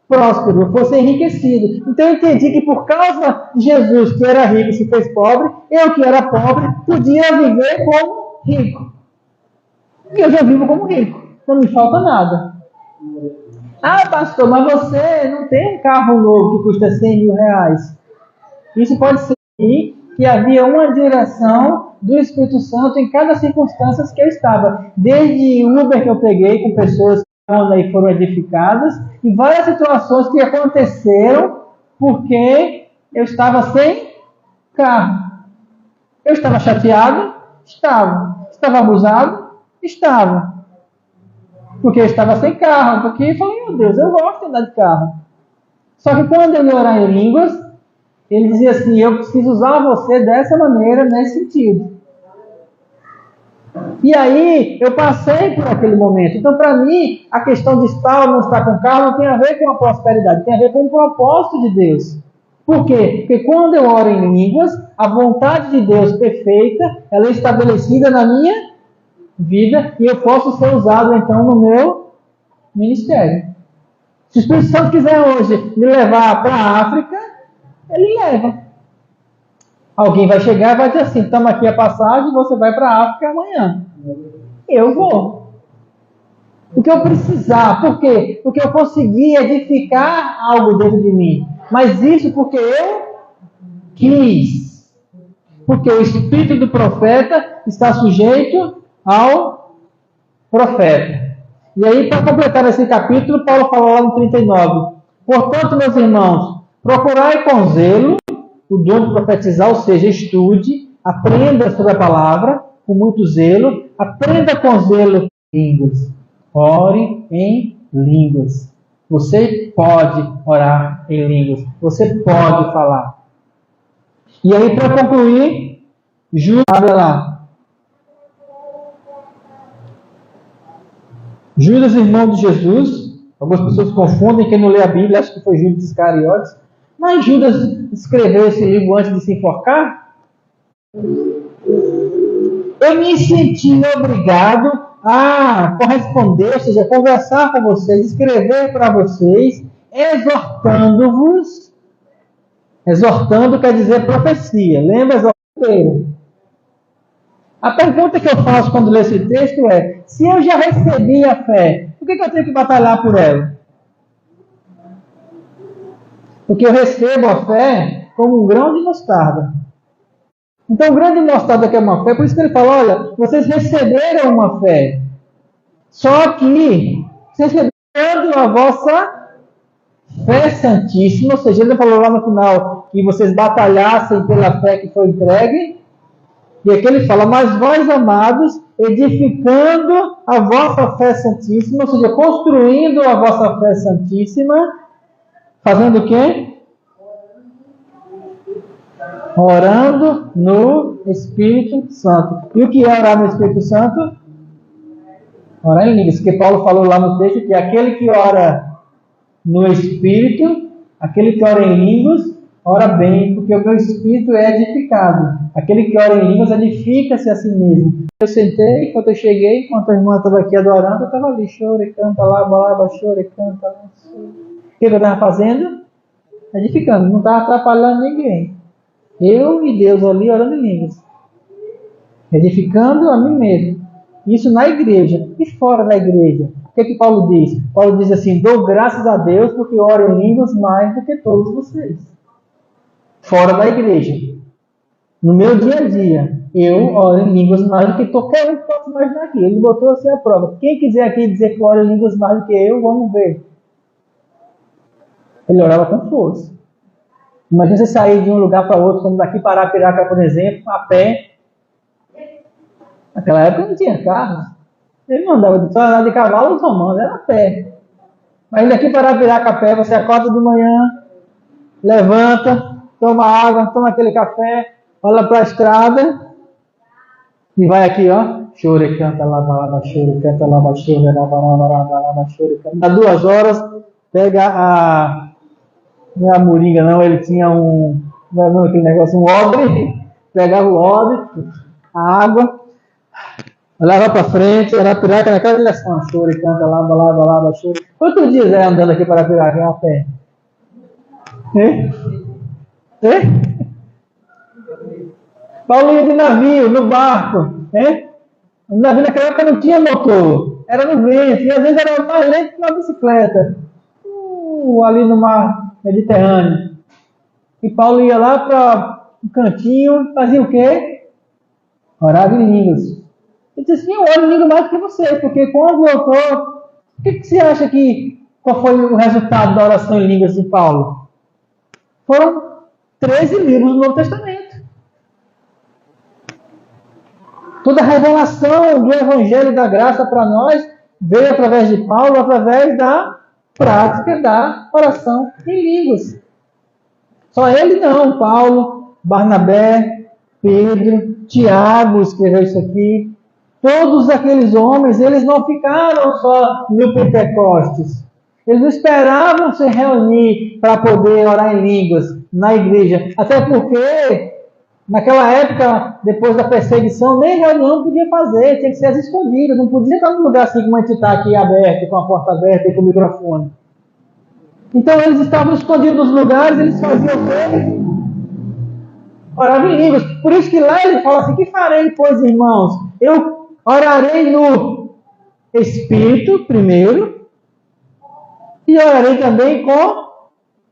próspero, eu fosse enriquecido. Então eu entendi que por causa de Jesus, que era rico e se fez pobre, eu que era pobre, podia viver como rico. E eu já vivo como rico, não me falta nada. Pastor, mas você não tem um carro novo que custa 100 mil reais. Isso pode ser que havia uma direção do Espírito Santo em cada circunstância que eu estava. Desde Uber que eu peguei com pessoas que foram edificadas, e várias situações que aconteceram porque eu estava sem carro. Eu estava chateado? Estava. Estava abusado? Estava. Porque eu estava sem carro. Porque eu falei, meu Deus, eu gosto de andar de carro. Só que quando eu ia orar em línguas, ele dizia assim, eu preciso usar você dessa maneira, nesse sentido. E aí, eu passei por aquele momento. Então, para mim, a questão de estar ou não estar com carro não tem a ver com a prosperidade, tem a ver com o propósito de Deus. Por quê? Porque quando eu oro em línguas, a vontade de Deus perfeita, ela é estabelecida na minha vida e eu posso ser usado, então, no meu ministério. Se o Espírito Santo quiser hoje me levar para a África, ele leva. Alguém vai chegar e vai dizer assim, estamos aqui a passagem, você vai para a África amanhã. Eu vou. O que eu precisar. Por quê? Porque eu consegui edificar algo dentro de mim. Mas isso porque eu quis. Porque o espírito do profeta está sujeito ao profeta. E aí, para completar esse capítulo, Paulo fala lá no 39. Portanto, meus irmãos, procurai com zelo o dom de profetizar, ou seja, estude, aprenda sobre a palavra com muito zelo, aprenda com zelo línguas. Ore em línguas. Você pode orar em línguas. Você pode falar. E aí, para concluir, Judas, abre lá. Judas, irmão de Jesus. Algumas pessoas confundem, quem não lê a Bíblia, acha que foi Judas Iscariotes. Mas Judas escreveu esse livro antes de se enforcar? Eu me senti obrigado a corresponder, ou seja, conversar com vocês, escrever para vocês, exortando-vos. Exortando quer dizer profecia. Lembra? Exorteiro. A pergunta que eu faço quando leio esse texto é, se eu já recebi a fé, por que eu tenho que batalhar por ela? Porque eu recebo a fé como um grão de mostarda. Então, o grão de mostarda que é uma fé, por isso que ele fala, olha, vocês receberam uma fé. Só que, vocês receberam a vossa fé santíssima, ou seja, ele falou lá no final que vocês batalhassem pela fé que foi entregue. E aqui ele fala, mas vós, amados, edificando a vossa fé santíssima, ou seja, construindo a vossa fé santíssima, fazendo o quê? Orando no Espírito Santo. E o que é orar no Espírito Santo? Orar em línguas. Porque Paulo falou lá no texto que aquele que ora no Espírito, aquele que ora em línguas, ora bem, porque o meu Espírito é edificado. Aquele que ora em línguas edifica-se a si mesmo. Eu sentei, quando eu cheguei, enquanto a irmã estava aqui adorando, eu estava ali, chora e canta lá, balaba, chora e canta lá. O que eu estava fazendo? Edificando, não estava atrapalhando ninguém. Eu e Deus ali orando em línguas. Edificando a mim mesmo. Isso na igreja. E fora da igreja? O que é que Paulo diz? Paulo diz assim, dou graças a Deus porque oro em línguas mais do que todos vocês. Fora da igreja. No meu dia a dia. eu oro em línguas mais do que qualquer um que possa imaginar aqui. Ele botou assim a prova. Quem quiser aqui dizer que ora em línguas mais do que eu, vamos ver. Ele orava com força. Imagina você sair de um lugar para outro, como daqui para Arapiraca, por exemplo, a pé. Naquela época não tinha carro. Ele não andava de cavalo, os romanos, era a pé. Mas daqui para Arapiraca a pé, você acorda de manhã, levanta, toma água, toma aquele café, olha para a estrada e vai aqui, ó. Chore, canta, lava, chore, canta, lava, chore, lava, chore, canta. Dá 2 horas, pega a... Não é a moringa, não, ele tinha não, aquele negócio, um odre, pegava o odre, a água, leva para frente, Arapiraca naquela direção, chore, canta, lava, chore. Quantos dias é andando aqui para Arapiraca a pé? Paulo ia de navio, no barco, O navio naquela época não tinha motor, era no vento, e às vezes era mais lento que uma bicicleta, ali no mar Mediterrâneo. E Paulo ia lá para um cantinho, fazia o quê? Orava em línguas. Ele disse assim, eu oro em língua mais do que você, porque quando voltou, o que você acha qual foi o resultado da oração em línguas de Paulo? Foram 13 livros do Novo Testamento. Toda a revelação do Evangelho da Graça para nós veio através de Paulo, através da prática da oração em línguas. Só ele não, Paulo, Barnabé, Pedro, Tiago escreveu isso aqui. Todos aqueles homens, eles não ficaram só no Pentecostes. Eles não esperavam se reunir para poder orar em línguas na igreja. Até porque, naquela época, depois da perseguição, nem reunião podia fazer, tinha que ser às escondidas. Não podia estar num lugar assim como a gente está aqui aberto, com a porta aberta e com o microfone. Então eles estavam escondidos nos lugares, eles faziam o quê? Oravam em línguas. Por isso que lá ele fala assim, que farei, pois, irmãos? Eu orarei no Espírito primeiro e orarei também com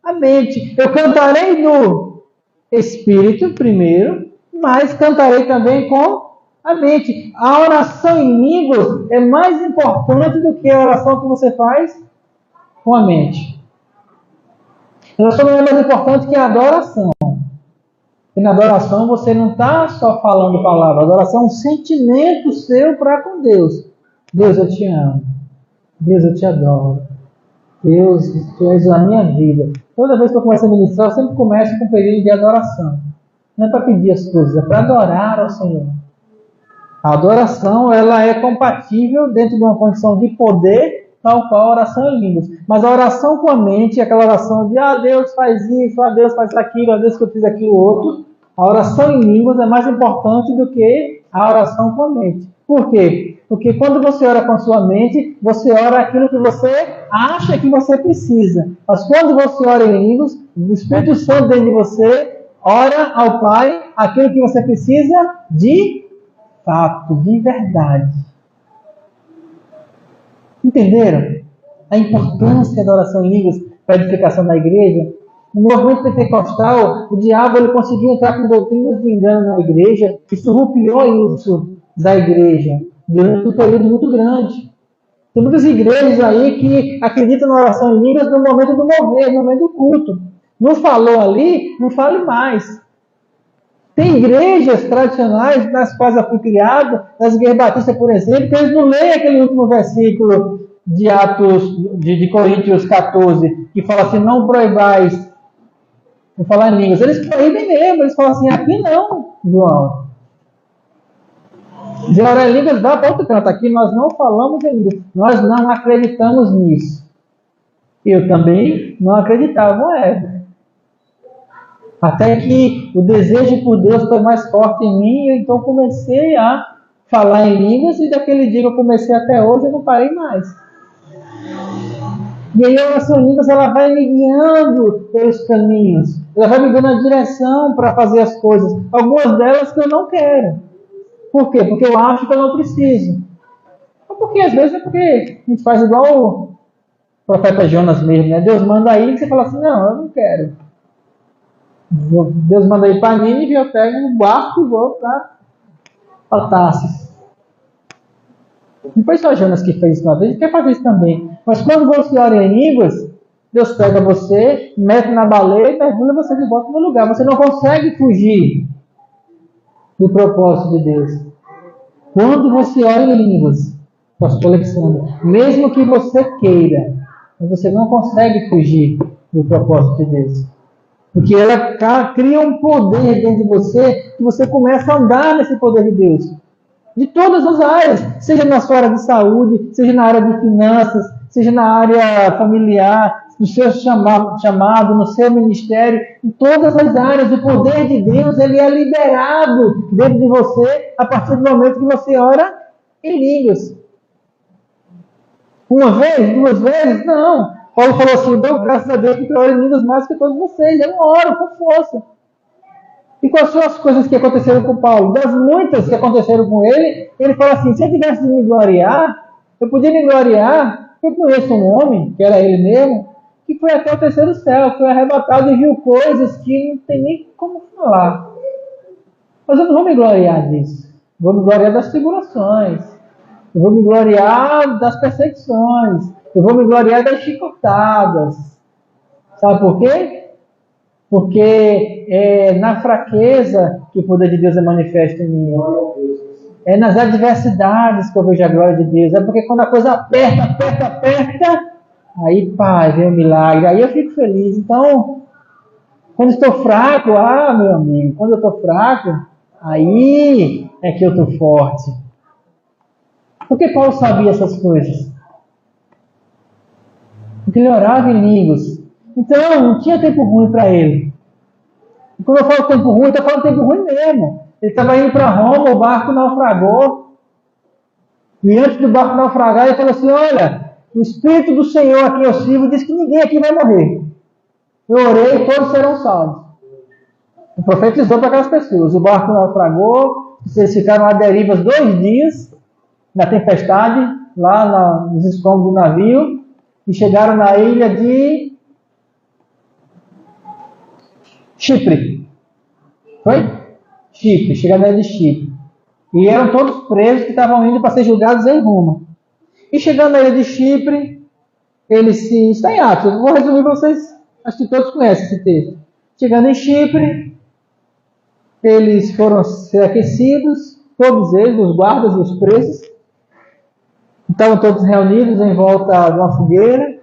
a mente. Eu cantarei no Espírito primeiro, mas cantarei também com a mente. A oração em línguas é mais importante do que a oração que você faz com a mente. A oração não é mais importante que a adoração. E na adoração você não está só falando palavras. A adoração é um sentimento seu para com Deus. Deus, eu te amo. Deus, eu te adoro. Deus, tu és a minha vida. Toda vez que eu começo a ministrar, eu sempre começo com um período de adoração. Não é para pedir as coisas, é para adorar ao Senhor. A adoração, ela é compatível dentro de uma condição de poder, tal qual a oração em línguas. Mas a oração com a mente, aquela oração de Deus faz isso, Deus faz aquilo, Deus que eu fiz aquilo outro, a oração em línguas é mais importante do que a oração com a mente. Por quê? Porque quando você ora com a sua mente, você ora aquilo que você acha que você precisa. Mas quando você ora em línguas, o Espírito Santo dentro de você ora ao Pai aquilo que você precisa de fato, de verdade. Entenderam? A importância da oração em línguas para a edificação da igreja. No movimento pentecostal, o diabo ele conseguiu entrar com doutrinas de engano na igreja e surrupiou isso da igreja durante um período muito grande. Tem muitas igrejas aí que acreditam na oração em línguas no momento do mover, no momento do culto. Não falou ali, não fale mais. Tem igrejas tradicionais nas quais eu fui criado, nas igrejas batistas, por exemplo, que eles não leem aquele último versículo de Atos, de Coríntios 14, que fala assim, não proibais, vou falar em línguas. Eles proíbem mesmo, eles falam assim, aqui não, João. De orar em línguas, vá para outro canto. Aqui nós não falamos em línguas, nós não acreditamos nisso. Eu também não acreditava, Até que o desejo por Deus foi mais forte em mim, e então comecei a falar em línguas, e daquele dia que eu comecei até hoje, eu não parei mais. E aí a oração em línguas, ela vai me guiando pelos caminhos, ela vai me dando a direção para fazer as coisas, algumas delas que eu não quero. Por quê? Porque eu acho que eu não preciso. Ou porque às vezes é porque a gente faz igual o profeta Jonas mesmo, né? Deus manda aí e você fala assim, não, eu não quero. Deus manda ir para Nínive, eu pego um barco e vou para Ó, Tarsis. Depois só Jonas que fez isso uma vez, quer fazer isso também. Mas quando você ora em línguas, Deus pega você, mete na baleia e mergulha você de volta no lugar. Você não consegue fugir do propósito de Deus. Quando você ora em línguas, pastor Alexandre, mesmo que você queira, você não consegue fugir do propósito de Deus. Porque ela cria um poder dentro de você, que você começa a andar nesse poder de Deus. De todas as áreas, seja na sua área de saúde, seja na área de finanças, seja na área familiar, no seu chamado, no seu ministério, em todas as áreas, o poder de Deus ele é liberado dentro de você a partir do momento que você ora em línguas. Uma vez, duas vezes? Não. Paulo falou assim, dou graças a Deus que eu oro em línguas mais que todos vocês. Eu oro com força. E quais são as coisas que aconteceram com Paulo? Das muitas que aconteceram com ele, ele falou assim, se eu tivesse de me gloriar, eu podia me gloriar, eu conheço um homem, que era ele mesmo, que foi até o terceiro céu, foi arrebatado e viu coisas que não tem nem como falar. Mas eu não vou me gloriar disso. Eu vou me gloriar das tribulações. Eu vou me gloriar das perseguições. Eu vou me gloriar das chicotadas. Sabe por quê? Porque é na fraqueza que o poder de Deus é manifesto em mim. É nas adversidades que eu vejo a glória de Deus. É porque quando a coisa aperta, aí, pai, vem o milagre. Aí eu fico feliz. Então, quando estou fraco, meu amigo, quando eu estou fraco, aí é que eu estou forte. Por que Paulo sabia essas coisas? Porque ele orava em línguas. Então, não tinha tempo ruim para ele. E quando eu falo tempo ruim, eu estou falando tempo ruim mesmo. Ele estava indo para Roma, o barco naufragou. E antes do barco naufragar, ele falou assim, olha, o Espírito do Senhor a quem eu sirvo diz que ninguém aqui vai morrer. Eu orei e todos serão salvos. O profetizou para aquelas pessoas. O barco naufragou, eles ficaram à deriva 2 dias, na tempestade, lá nos escombros do navio, e chegaram na ilha de Chipre. Foi? Chipre, chegaram na ilha de Chipre. E eram todos presos que estavam indo para ser julgados em Roma. E chegando na ilha de Chipre, está em Atos, eu vou resumir para vocês, acho que todos conhecem esse texto. Chegando em Chipre, eles foram ser aquecidos, todos eles, os guardas e os presos, estavam todos reunidos em volta de uma fogueira,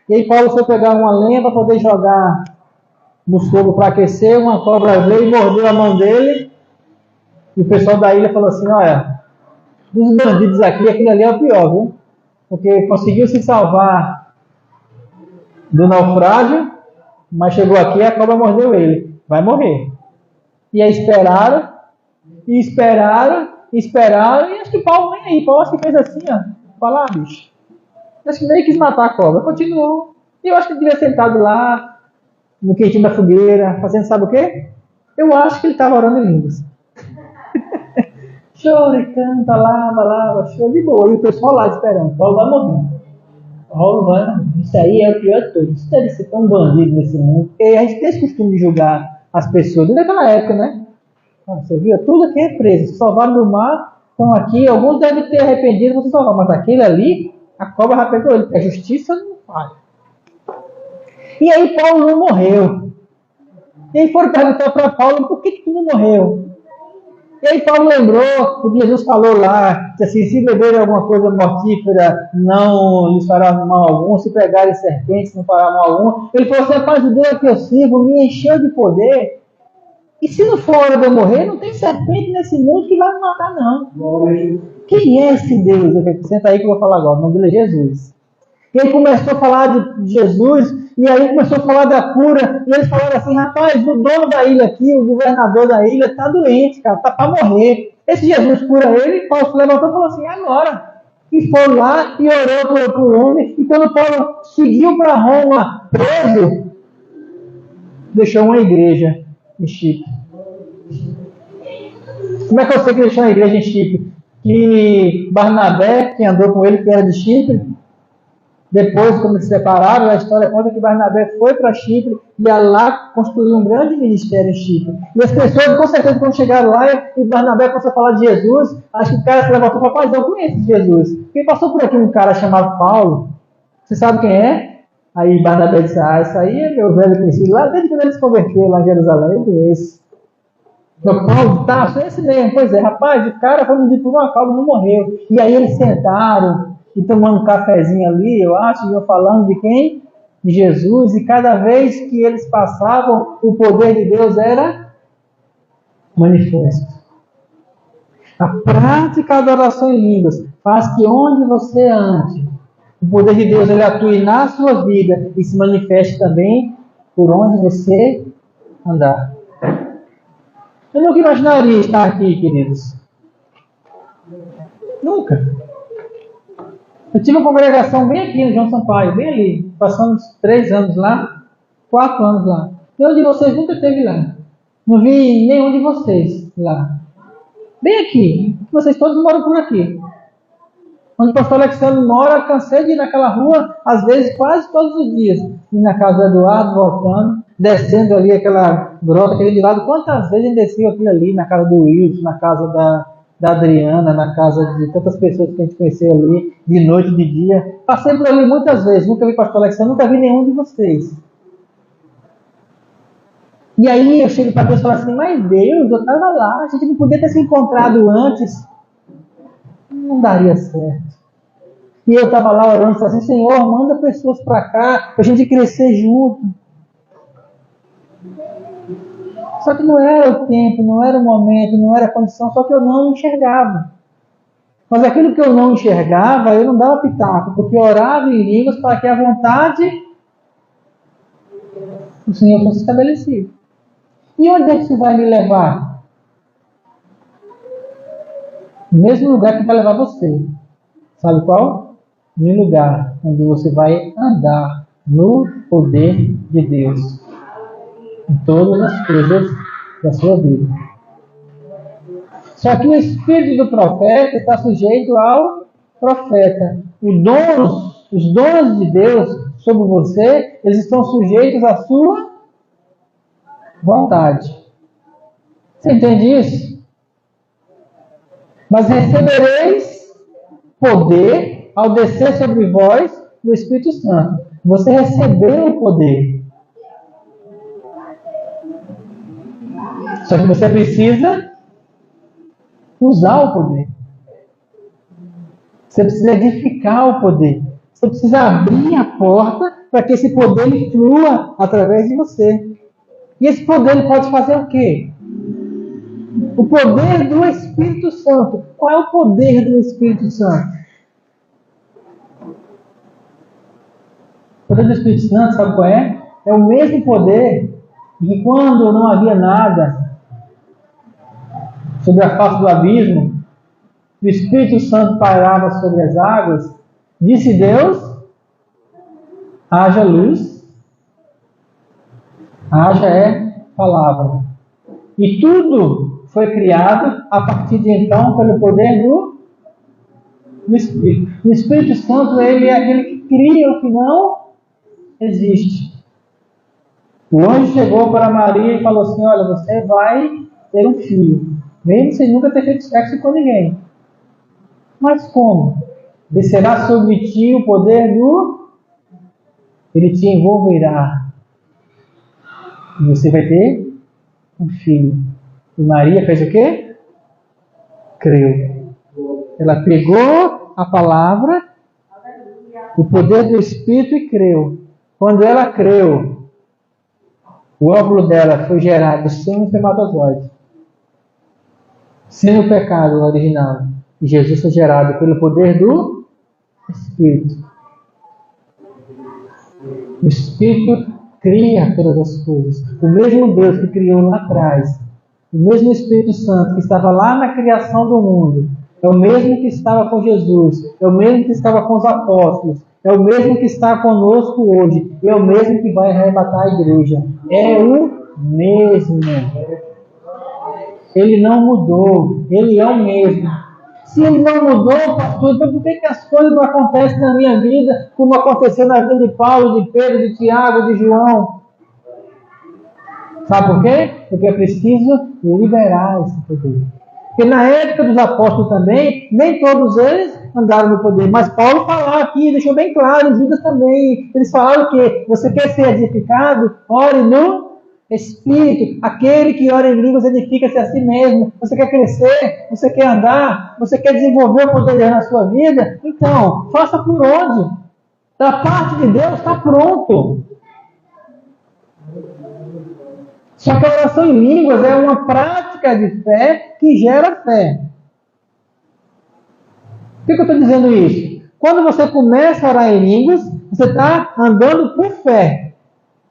e aí Paulo foi pegar uma lenha para poder jogar no fogo para aquecer, uma cobra veio e mordeu a mão dele, e o pessoal da ilha falou assim, olha, dos bandidos aqui, aquele ali é o pior, viu? Porque conseguiu se salvar do naufrágio, mas chegou aqui e a cobra mordeu ele, vai morrer. E aí esperaram, e acho que Paulo nem aí, Paulo acho que fez assim, ó, falar, bicho. Acho que nem quis matar a cobra, continuou. E eu acho que ele devia sentado lá, no quentinho da fogueira, fazendo sabe o quê? Eu acho que ele estava orando em línguas. Chora, canta, lava, chora de boa. E o pessoal lá esperando, Paulo vai morrer. Paulo vai, isso aí é o pior de tudo. Isso deve ser tão bandido nesse mundo. Porque a gente tem esse costume de julgar as pessoas, desde aquela época, né? Você viu? Tudo aqui é preso. Salvaram no mar, estão aqui. Alguns devem ter arrependido, você salvar. Mas aquele ali, a cobra já pegou ele. A justiça não faz. E aí Paulo não morreu. E aí foram perguntar para Paulo, por que tu não morreu? E aí Paulo lembrou o que Jesus falou lá, que assim, se beberem alguma coisa mortífera, não lhes fará mal algum, se pegarem serpentes, não fará mal algum. Ele falou assim, rapaz, o Deus que eu sirvo me encheu de poder. E se não for hora de eu morrer, não tem serpente nesse mundo que vai me matar, não. Quem é esse Deus? Senta aí que eu vou falar agora, o nome dele é Jesus. E ele começou a falar de Jesus, e aí começou a falar da cura, e eles falaram assim, rapaz, o dono da ilha aqui, o governador da ilha, está doente, cara, está para morrer. Esse Jesus cura ele, e Paulo se levantou e falou assim, agora. E foi lá e orou por homem, e quando Paulo seguiu para Roma, preso, deixou uma igreja em Chipre. Como é que eu sei que deixou uma igreja em Chipre? Que Barnabé, que andou com ele, que era de Chipre, Depois, quando se separaram, a história conta que Barnabé foi para Chipre e lá construiu um grande ministério em Chipre. E as pessoas, com certeza, quando chegaram lá e Barnabé começou a falar de Jesus, acho que o cara se levantou e falou: rapaz, eu conheço Jesus. Quem passou por aqui um cara chamado Paulo? Você sabe quem é? Aí Barnabé disse: isso aí é meu velho conhecido. Lá desde quando ele se converteu lá em Jerusalém, eu conheço. Meu Paulo, tá, é esse mesmo. Pois é, rapaz, o cara foi medido por uma causa, não morreu. E aí eles sentaram e tomando um cafezinho ali, eu acho, e eu falando de quem? De Jesus. E cada vez que eles passavam, o poder de Deus era manifesto. A prática da oração em línguas faz que onde você ande, o poder de Deus ele atue na sua vida e se manifeste também por onde você andar. Eu nunca imaginaria estar aqui, queridos. Nunca. Eu tive uma congregação bem aqui no João Sampaio, bem ali. Passamos 3 anos lá, 4 anos lá. Nenhum de vocês nunca esteve lá. Não vi nenhum de vocês lá. Bem aqui. Vocês todos moram por aqui. Onde o pastor Alexandre mora, cansei de ir naquela rua, às vezes quase todos os dias. Ir na casa do Eduardo, voltando, descendo ali aquela grota, aquele de lado. Quantas vezes a gente desceu aquilo ali, na casa do Wilson, na casa da Adriana, na casa de tantas pessoas que a gente conheceu ali, de noite, de dia. Passei por ali muitas vezes, nunca vi pastor Alexandre, nunca vi nenhum de vocês. E aí eu chego para Deus e falo assim: mas Deus, eu estava lá, a gente não podia ter se encontrado antes. Não daria certo. E eu estava lá orando, falando assim: Senhor, manda pessoas para cá, para a gente crescer junto. Só que não era o tempo, não era o momento, não era a condição, só que eu não enxergava. Mas aquilo que eu não enxergava, eu não dava pitaco, porque eu orava em línguas para que a vontade do Senhor fosse estabelecida. E onde é que isso vai me levar? No mesmo lugar que vai levar você. Sabe qual? No lugar onde você vai andar no poder de Deus. Em todas as coisas da sua vida. Só que o espírito do profeta está sujeito ao profeta. Os donos de Deus sobre você, eles estão sujeitos à sua vontade. Você entende isso? Mas recebereis poder ao descer sobre vós o Espírito Santo. Você recebeu o poder. Só que você precisa usar o poder. Você precisa edificar o poder. Você precisa abrir a porta para que esse poder flua através de você. E esse poder pode fazer o quê? O poder do Espírito Santo. Qual é o poder do Espírito Santo? O poder do Espírito Santo, sabe qual é? É o mesmo poder que quando não havia nada sobre a face do abismo, o Espírito Santo pairava sobre as águas, disse Deus: haja luz, haja é palavra. E tudo foi criado a partir de então pelo poder do Espírito. O Espírito Santo, ele é aquele que cria o que não existe. O anjo chegou para Maria e falou assim: olha, você vai ter um filho. Mesmo sem nunca ter feito sexo com ninguém. Mas como? Descerá sobre ti o poder do... Ele te envolverá. E você vai ter um filho. E Maria fez o quê? Creu. Ela pegou a palavra, o poder do Espírito e creu. Quando ela creu, o óvulo dela foi gerado sem um espermatozoide. Sem o pecado original. E Jesus foi gerado pelo poder do Espírito. O Espírito cria todas as coisas. O mesmo Deus que criou lá atrás, o mesmo Espírito Santo que estava lá na criação do mundo, é o mesmo que estava com Jesus, é o mesmo que estava com os apóstolos, é o mesmo que está conosco hoje, é o mesmo que vai arrebatar a igreja. É o mesmo. Ele não mudou, ele é o mesmo. Se ele não mudou, pastor, então por que as coisas não acontecem na minha vida como aconteceu na vida de Paulo, de Pedro, de Tiago, de João? Sabe por quê? Porque é preciso liberar esse poder. Porque na época dos apóstolos também, nem todos eles andaram no poder. Mas Paulo falava aqui, deixou bem claro, Judas também. Eles falaram que você quer ser edificado? Ore no Espírito. Aquele que ora em línguas edifica-se a si mesmo. Você quer crescer? Você quer andar? Você quer desenvolver o poder de Deus na sua vida? Então, faça por onde? Da parte de Deus está pronto. Só que a oração em línguas é uma prática de fé que gera fé. Por que eu estou dizendo isso? Quando você começa a orar em línguas, você está andando por fé.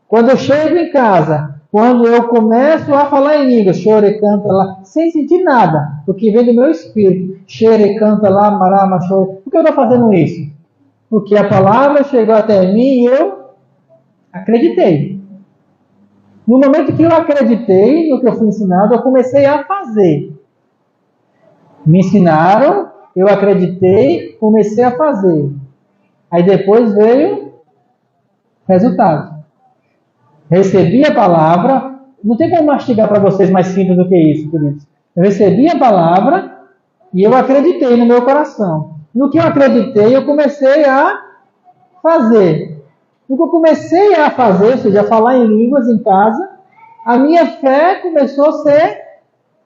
Quando eu chego em casa, quando eu começo a falar em línguas, chore, canta lá, sem sentir nada, porque vem do meu espírito, chore, canta lá, marama, chore. Por que eu estou fazendo isso? Porque a palavra chegou até mim e eu acreditei. No momento que eu acreditei no que eu fui ensinado, eu comecei a fazer. Me ensinaram, eu acreditei, comecei a fazer. Aí depois veio resultado. Recebi a palavra, não tem como mastigar para vocês mais simples do que isso, queridos. Eu recebi a palavra e eu acreditei no meu coração. No que eu acreditei, eu comecei a fazer. No que eu comecei a fazer, ou seja, a falar em línguas em casa, a minha fé começou a ser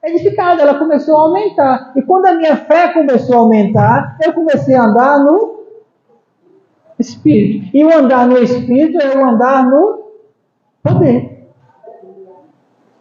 edificada, ela começou a aumentar. E quando a minha fé começou a aumentar, eu comecei a andar no Espírito. E o andar no Espírito é o andar no poder.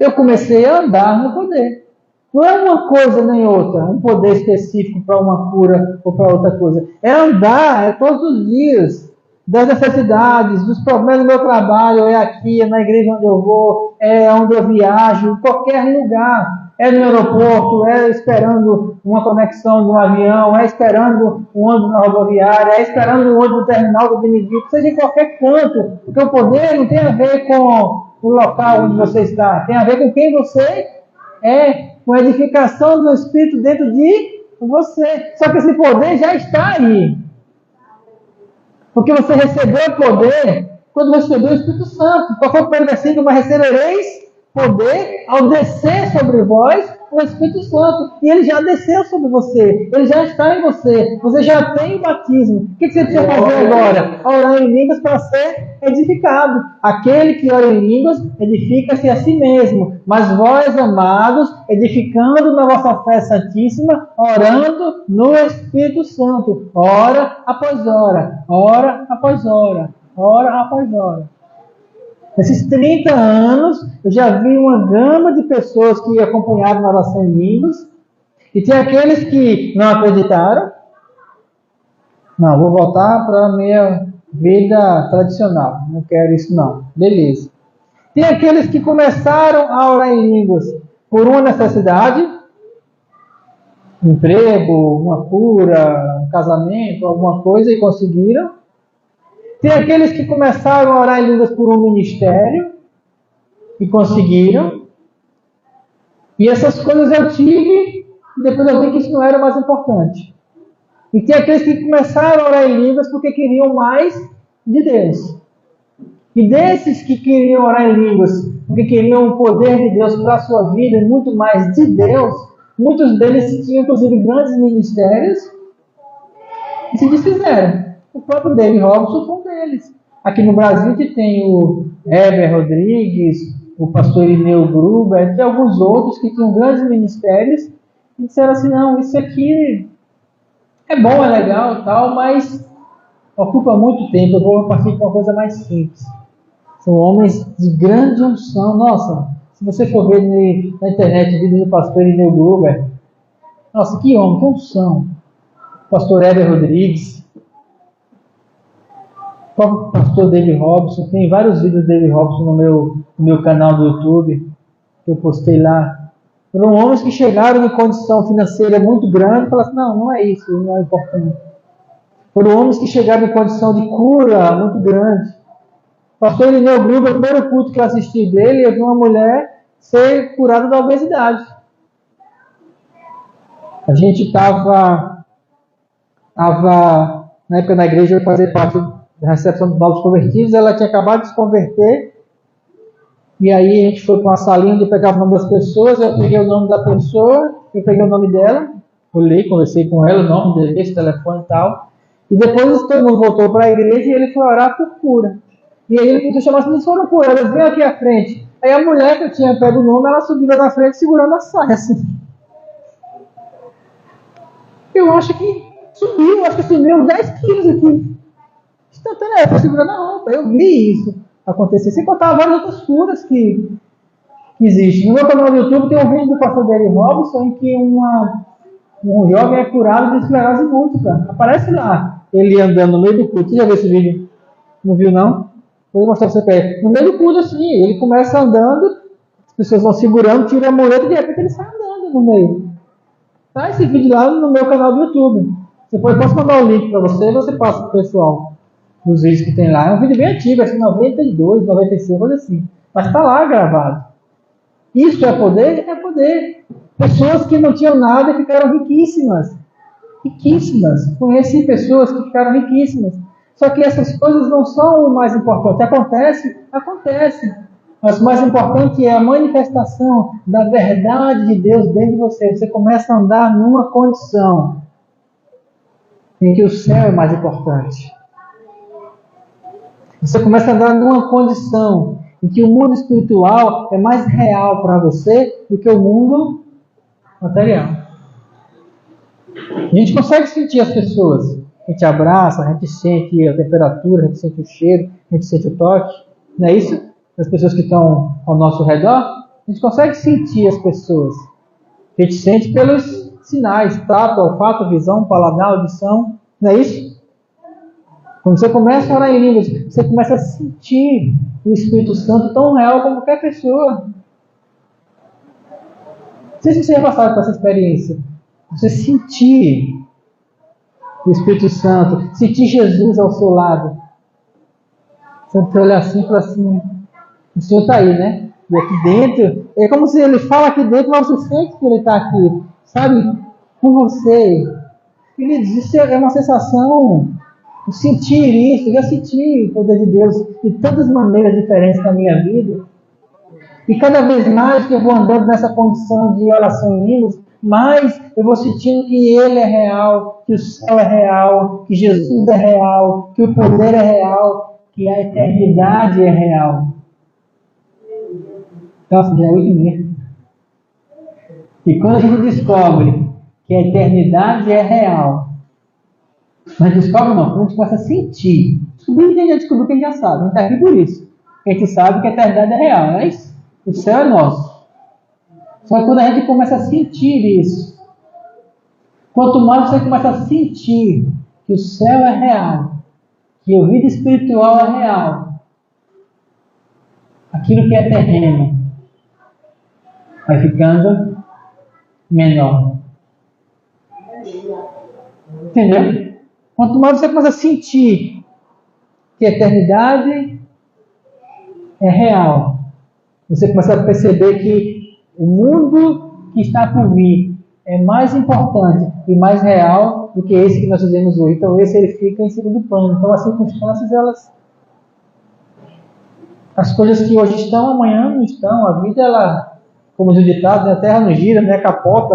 Eu comecei a andar no poder. Não é uma coisa nem outra, um poder específico para uma cura ou para outra coisa. É andar, é todos os dias, das necessidades, dos problemas do meu trabalho, é aqui, é na igreja onde eu vou, é onde eu viajo, em qualquer lugar. É no aeroporto, é esperando uma conexão de um avião, é esperando um ônibus na rodoviária, é esperando um ônibus no terminal do Benedito, seja em qualquer canto. Porque o poder não tem a ver com o local onde você está, tem a ver com quem você é, com a edificação do Espírito dentro de você. Só que esse poder já está aí. Porque você recebeu o poder quando recebeu o Espírito Santo. Qual foi o primeiro versículo? Mas recebereis poder ao descer sobre vós o Espírito Santo. E ele já desceu sobre você. Ele já está em você. Você já tem o batismo. O que você precisa fazer agora? Orar em línguas para ser edificado. Aquele que ora em línguas edifica-se a si mesmo. Mas vós, amados, edificando na vossa fé santíssima, orando no Espírito Santo. Hora após hora. Hora após hora. Hora após hora. Nesses 30 anos, eu já vi uma gama de pessoas que acompanharam na oração em línguas, e tem aqueles que não acreditaram. Não, vou voltar para a minha vida tradicional, não quero isso não. Beleza. Tem aqueles que começaram a orar em línguas por uma necessidade, um emprego, uma cura, um casamento, alguma coisa, e conseguiram. Tem aqueles que começaram a orar em línguas por um ministério e conseguiram. E essas coisas eu tive e depois eu vi que isso não era mais importante. E tem aqueles que começaram a orar em línguas porque queriam mais de Deus. E desses que queriam orar em línguas porque queriam o poder de Deus para a sua vida e muito mais de Deus, muitos deles tinham inclusive grandes ministérios e se desfizeram. O próprio David Robson foi um deles. Aqui no Brasil a gente tem o Heber Rodrigues, o pastor Irineu Gruber, tem alguns outros que tinham grandes ministérios e disseram assim, não, isso aqui é bom, é legal e tal, mas ocupa muito tempo, eu vou partir com uma coisa mais simples. São homens de grande unção. Nossa, se você for ver na internet vídeos do pastor Irineu Gruber, nossa, que homem, que unção. Pastor Heber Rodrigues, o próprio pastor David Robson, tem vários vídeos do David Robson no meu canal do YouTube, que eu postei lá. Foram homens que chegaram em condição financeira muito grande e falaram assim, não é isso, não é importante. Foram homens que chegaram em condição de cura muito grande. O pastor Irineu Gruber, o primeiro culto que eu assisti dele, eu vi uma mulher ser curada da obesidade. A gente estava na época da igreja, eu fazia parte da recepção de novos convertidos, ela tinha acabado de se converter, e aí a gente foi para uma salinha onde pegava o nome das pessoas, eu peguei o nome da pessoa, eu peguei o nome dela, olhei, conversei com ela, o nome, endereço, telefone e tal, e depois todo mundo voltou para a igreja e ele foi orar por cura. E aí ele pediu chamar as pessoas, foram curadas, vem aqui à frente. Aí a mulher que eu tinha pego o nome, ela subiu na frente segurando a saia, assim. Eu acho que subiu, acho que subiu 10 quilos aqui. Instantâneo, eu segurando a roupa. Eu vi isso acontecer. Sem contar várias outras curas que existem. No meu canal do YouTube tem um vídeo do pastor Dele Robson em que um jovem é curado de esclerose múltipla. Aparece lá, ele andando no meio do culto. Você já viu esse vídeo? Não viu, não? Vou mostrar pra você perto. No meio do culto, assim, ele começa andando, as pessoas vão segurando, tira a muleta e de repente ele sai andando no meio. Tá esse vídeo lá no meu canal do YouTube. Posso mandar o link para você e você passa pro pessoal dos vídeos que tem lá. É um vídeo bem antigo, acho que 92, 96, coisa assim. Mas está lá gravado. Isso é poder? É poder. Pessoas que não tinham nada e ficaram riquíssimas. Riquíssimas. Conheci pessoas que ficaram riquíssimas. Só que essas coisas não são o mais importante. Acontece? Acontece. Mas o mais importante é a manifestação da verdade de Deus dentro de você. Você começa a andar numa condição em que o céu é mais importante. Você começa a andar numa condição em que o mundo espiritual é mais real para você do que o mundo material. A gente consegue sentir as pessoas. A gente abraça, a gente sente a temperatura, a gente sente o cheiro, a gente sente o toque. Não é isso? As pessoas que estão ao nosso redor, a gente consegue sentir as pessoas. A gente sente pelos sinais, tato, olfato, visão, paladar, audição. Não é isso? Quando você começa a orar em línguas, você começa a sentir o Espírito Santo tão real como qualquer pessoa. Não sei se você já passou por essa experiência. Você sentir o Espírito Santo, sentir Jesus ao seu lado. Você olha assim e fala assim, o Senhor está aí, né? E aqui dentro, é como se ele fala aqui dentro, mas você sente que ele está aqui, sabe? Com você. Queridos, isso é uma sensação, sentir isso, eu já senti o poder de Deus de tantas maneiras diferentes na minha vida. E cada vez mais que eu vou andando nessa condição de oração em línguas, mais eu vou sentindo que Ele é real, que o céu é real, que Jesus é real, que o poder é real, que a eternidade é real. Nossa, já é 8h30. E quando a gente descobre que a eternidade é real, mas descobre não, quando a gente começa a sentir, descobrir que a gente já descobriu que a gente já sabe, a gente está aqui por isso. A gente sabe que a eternidade é real, não é isso? O céu é nosso. Só que quando a gente começa a sentir isso, quanto mais você começa a sentir que o céu é real, que a vida espiritual é real, aquilo que é terreno vai ficando menor. Entendeu? Quanto mais você começa a sentir que a eternidade é real, você começa a perceber que o mundo que está por vir é mais importante e mais real do que esse que nós fizemos hoje. Então esse ele fica em segundo plano. Então as circunstâncias, as coisas que hoje estão, amanhã não estão. A vida, ela, como diz o ditado, a terra não gira, né, capota.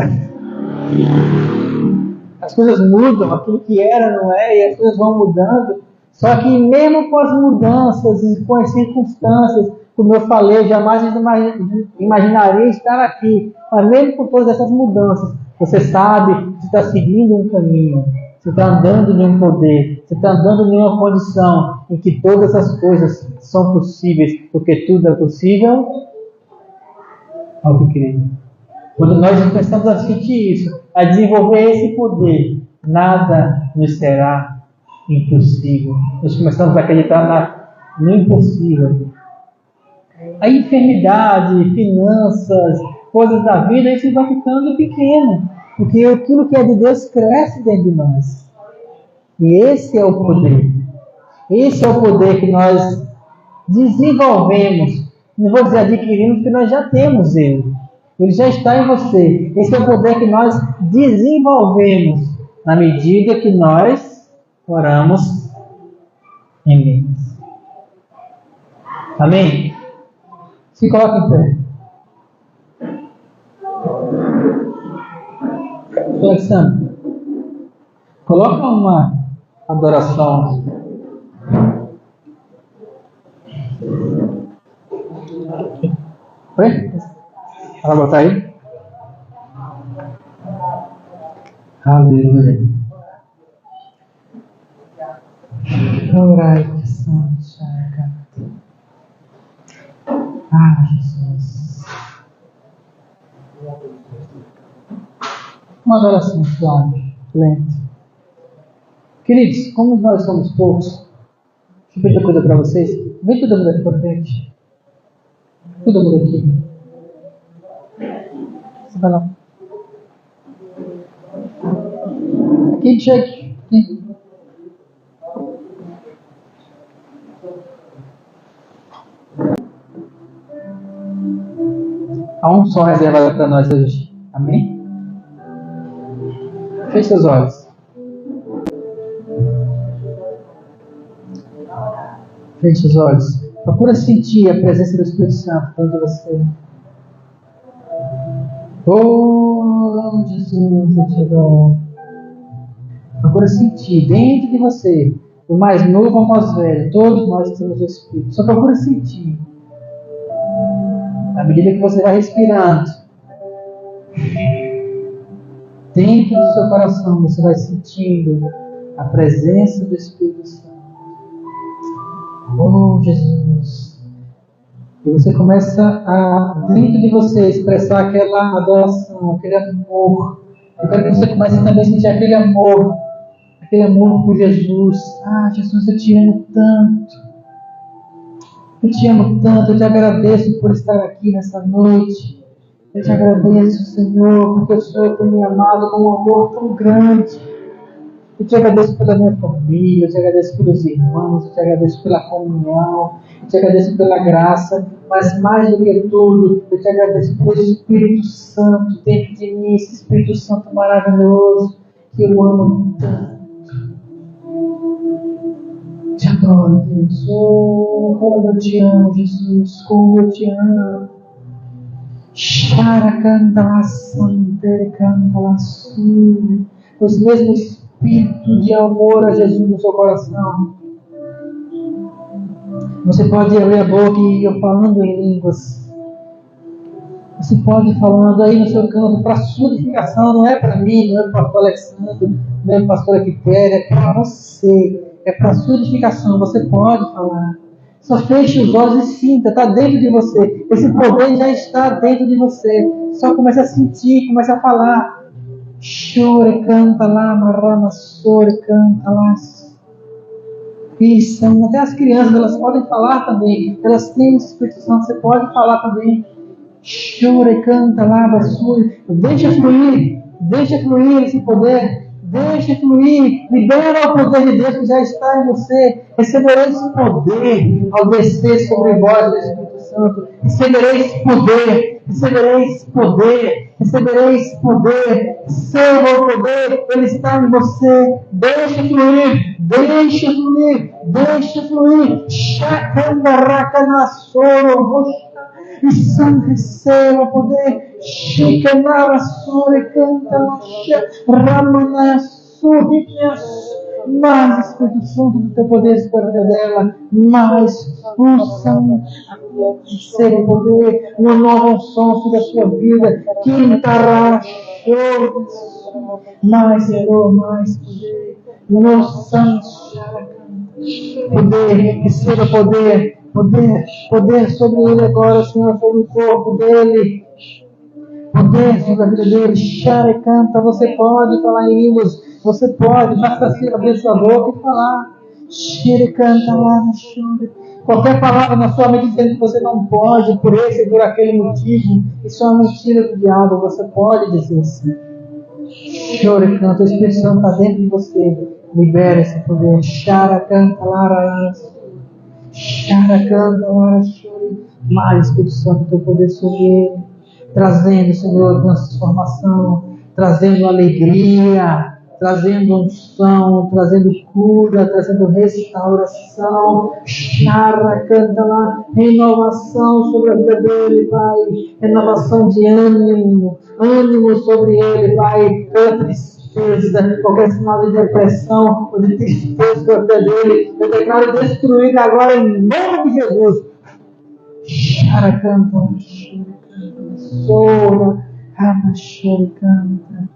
As coisas mudam, aquilo que era não é, e as coisas vão mudando. Só que mesmo com as mudanças e com as circunstâncias, como eu falei, jamais imaginaria estar aqui. Mas mesmo com todas essas mudanças, você sabe que você está seguindo um caminho, você está andando em um poder, você está andando em uma condição em que todas as coisas são possíveis, porque tudo é possível ao que crê. Quando nós começamos a sentir isso, a desenvolver esse poder, nada nos será impossível. Nós começamos a acreditar no impossível. A enfermidade, finanças, coisas da vida, isso vai ficando pequeno. Porque aquilo que é de Deus cresce dentro de nós. E esse é o poder. Esse é o poder que nós desenvolvemos. Não vou dizer adquirimos, porque nós já temos ele. Ele já está em você. Esse é o poder que nós desenvolvemos na medida que nós oramos em línguas. Amém? Se coloque em pé. Alexandre, coloca uma adoração. Oi? Ela botar aí? Aleluia. Orai, Santo. Ah, Jesus. Uma adoração suave, lenta. Queridos, como nós somos poucos, deixa eu pedir uma coisa para vocês. Vem todo mundo aqui para frente. Todo mundo aqui. Você vai lá. Aqui, chegue. Aqui. Há um som reservado para nós hoje. Amém? Feche seus olhos. Feche os olhos. Procura sentir a presença do Espírito Santo dentro de você. Oh, Jesus, eu te adoro. Procura sentir dentro de você, o mais novo ou o mais velho, todos nós temos o Espírito. Só procura sentir. À medida que você vai respirando, dentro do seu coração, você vai sentindo a presença do Espírito Santo. Oh, Jesus. E você começa a, dentro de você, expressar aquela adoração, aquele amor. Eu quero que você comece também a sentir aquele amor por Jesus. Ah, Jesus, eu te amo tanto. Eu te amo tanto, eu te agradeço por estar aqui nessa noite. Eu te agradeço, Senhor, porque o Senhor tem me amado com um amor tão grande. Eu te agradeço pela minha família, eu te agradeço pelos irmãos, eu te agradeço pela comunhão, eu te agradeço pela graça, mas mais do que tudo, eu te agradeço pelo Espírito Santo dentro de mim, esse Espírito Santo maravilhoso, que eu amo tanto. Te adoro, Deus. Oh, como eu te amo, Jesus, como eu te amo. Xaracandala Santere Candala Sul. Os mesmos espírito de amor a Jesus no seu coração. Você pode abrir a boca e ir falando em línguas. Você pode ir falando aí no seu canto para sua edificação, não é para mim, não é para o pastor Alexandre, não é para a pastora Quitéria, é para você. É para a sua edificação, você pode falar. Só feche os olhos e sinta, está dentro de você. Esse poder já está dentro de você. Só comece a sentir, comece a falar. Chore, canta lá, marrama, sore, canta lá. Isso, até as crianças, elas podem falar também. Elas têm o Espírito Santo, você pode falar também. Chore, canta lá, basure. Deixa fluir esse poder. Deixa fluir, libera o poder de Deus que já está em você. Receberei esse poder ao descer sobre vós do Espírito Santo. Receberei esse poder, receberei esse poder, receberei esse poder. Seu poder, ele está em você. Deixa fluir, deixa fluir, deixa fluir. Chacandarraca na soro, e Santo receba o poder. Chicanara sore canta laxa, ramana sore. Mais Espírito Santo do teu poder sobre a vida dela, mais unção, receba o poder, uma nova unção sobre a sua vida. Quintará, mais Senhor, mais poder. Nossa, poder, receba poder. Poder sobre ele agora, Senhor, sobre o corpo dele. Poder sobre a vida dele. Chara e canta. Você pode falar em línguas. Você pode, basta abrir sua boca e falar. Chara e canta lá no choro. Qualquer palavra na sua mente dizendo que você não pode, por esse ou por aquele motivo, isso é uma mentira do diabo. Você pode dizer assim. Chora e canta. O Espírito Santo está dentro de você. Libera esse poder. Chara, canta, lara. Chara, canta, lara, chore. Mais Espírito Santo, teu poder sobre ele. trazendo, Senhor, transformação, trazendo alegria, trazendo unção, trazendo cura, trazendo restauração. Chara, canta lá, renovação sobre a vida dele, Pai, renovação de ânimo sobre ele, Pai, toda tristeza, qualquer sinal de depressão ou de tristeza sobre a vida dele, eu declaro destruído agora em nome de Jesus. Chara, canta, Sora, Rama, chora, canta.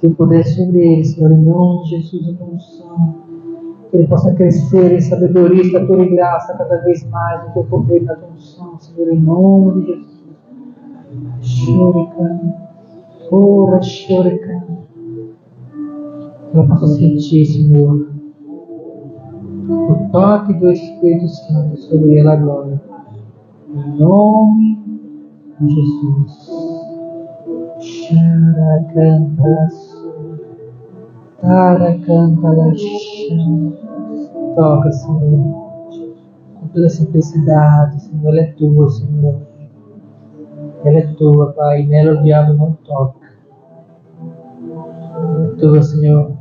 Tem poder sobre ele, Senhor, em nome de Jesus, a unção. Que ele possa crescer em sabedoria, estatura e graça cada vez mais no teu poder e na tua unção, Senhor, em nome de Jesus. Choricando, ora, choricando. Que ela possa sentir, Senhor, o toque do Espírito Santo sobre ela agora. Em nome de Jesus. Chara, canta, Tara, canta, toca, Senhor, com toda simplicidade, Senhor, ela é tua, Senhor, ela é tua, Pai, nela o diabo não toca, ela é tua, Senhor,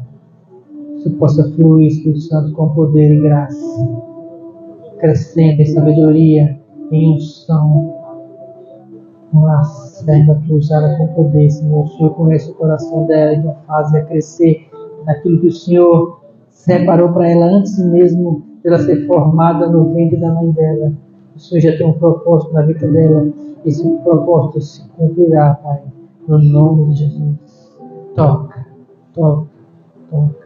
que tu possa fluir, Espírito Santo, com poder e graça, crescendo em sabedoria, em unção, nossa, ainda tu usá-la com poder, Senhor. O Senhor conhece o coração dela e não faz-a crescer naquilo que o Senhor separou para ela antes mesmo de ela ser formada no ventre da mãe dela. O Senhor já tem um propósito na vida dela. Esse propósito se cumprirá, Pai, no nome de Jesus. Toca, toca, toca.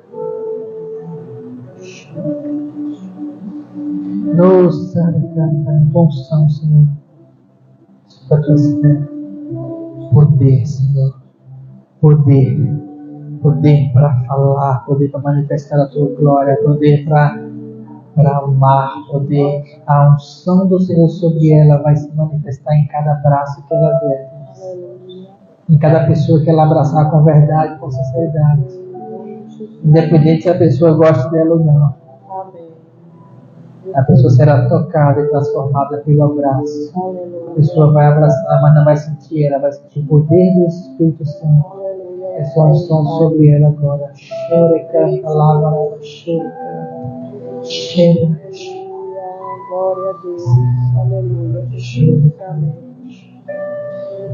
Nossa, canta, bom são, Senhor. Para trazer poder, Senhor, poder para falar, poder para manifestar a tua glória, poder para amar, poder, a unção do Senhor sobre ela vai se manifestar em cada abraço que ela der, em cada pessoa que ela abraçar com verdade, com sinceridade, independente se a pessoa gosta dela ou não. A pessoa será tocada e transformada pelo abraço. A pessoa vai abraçar, mas não vai sentir, ela vai sentir o poder do Espírito Santo. É só um som sobre ela agora. Chore, canta, lava, chore, canta. Chore, glória a Deus. Aleluia. chore,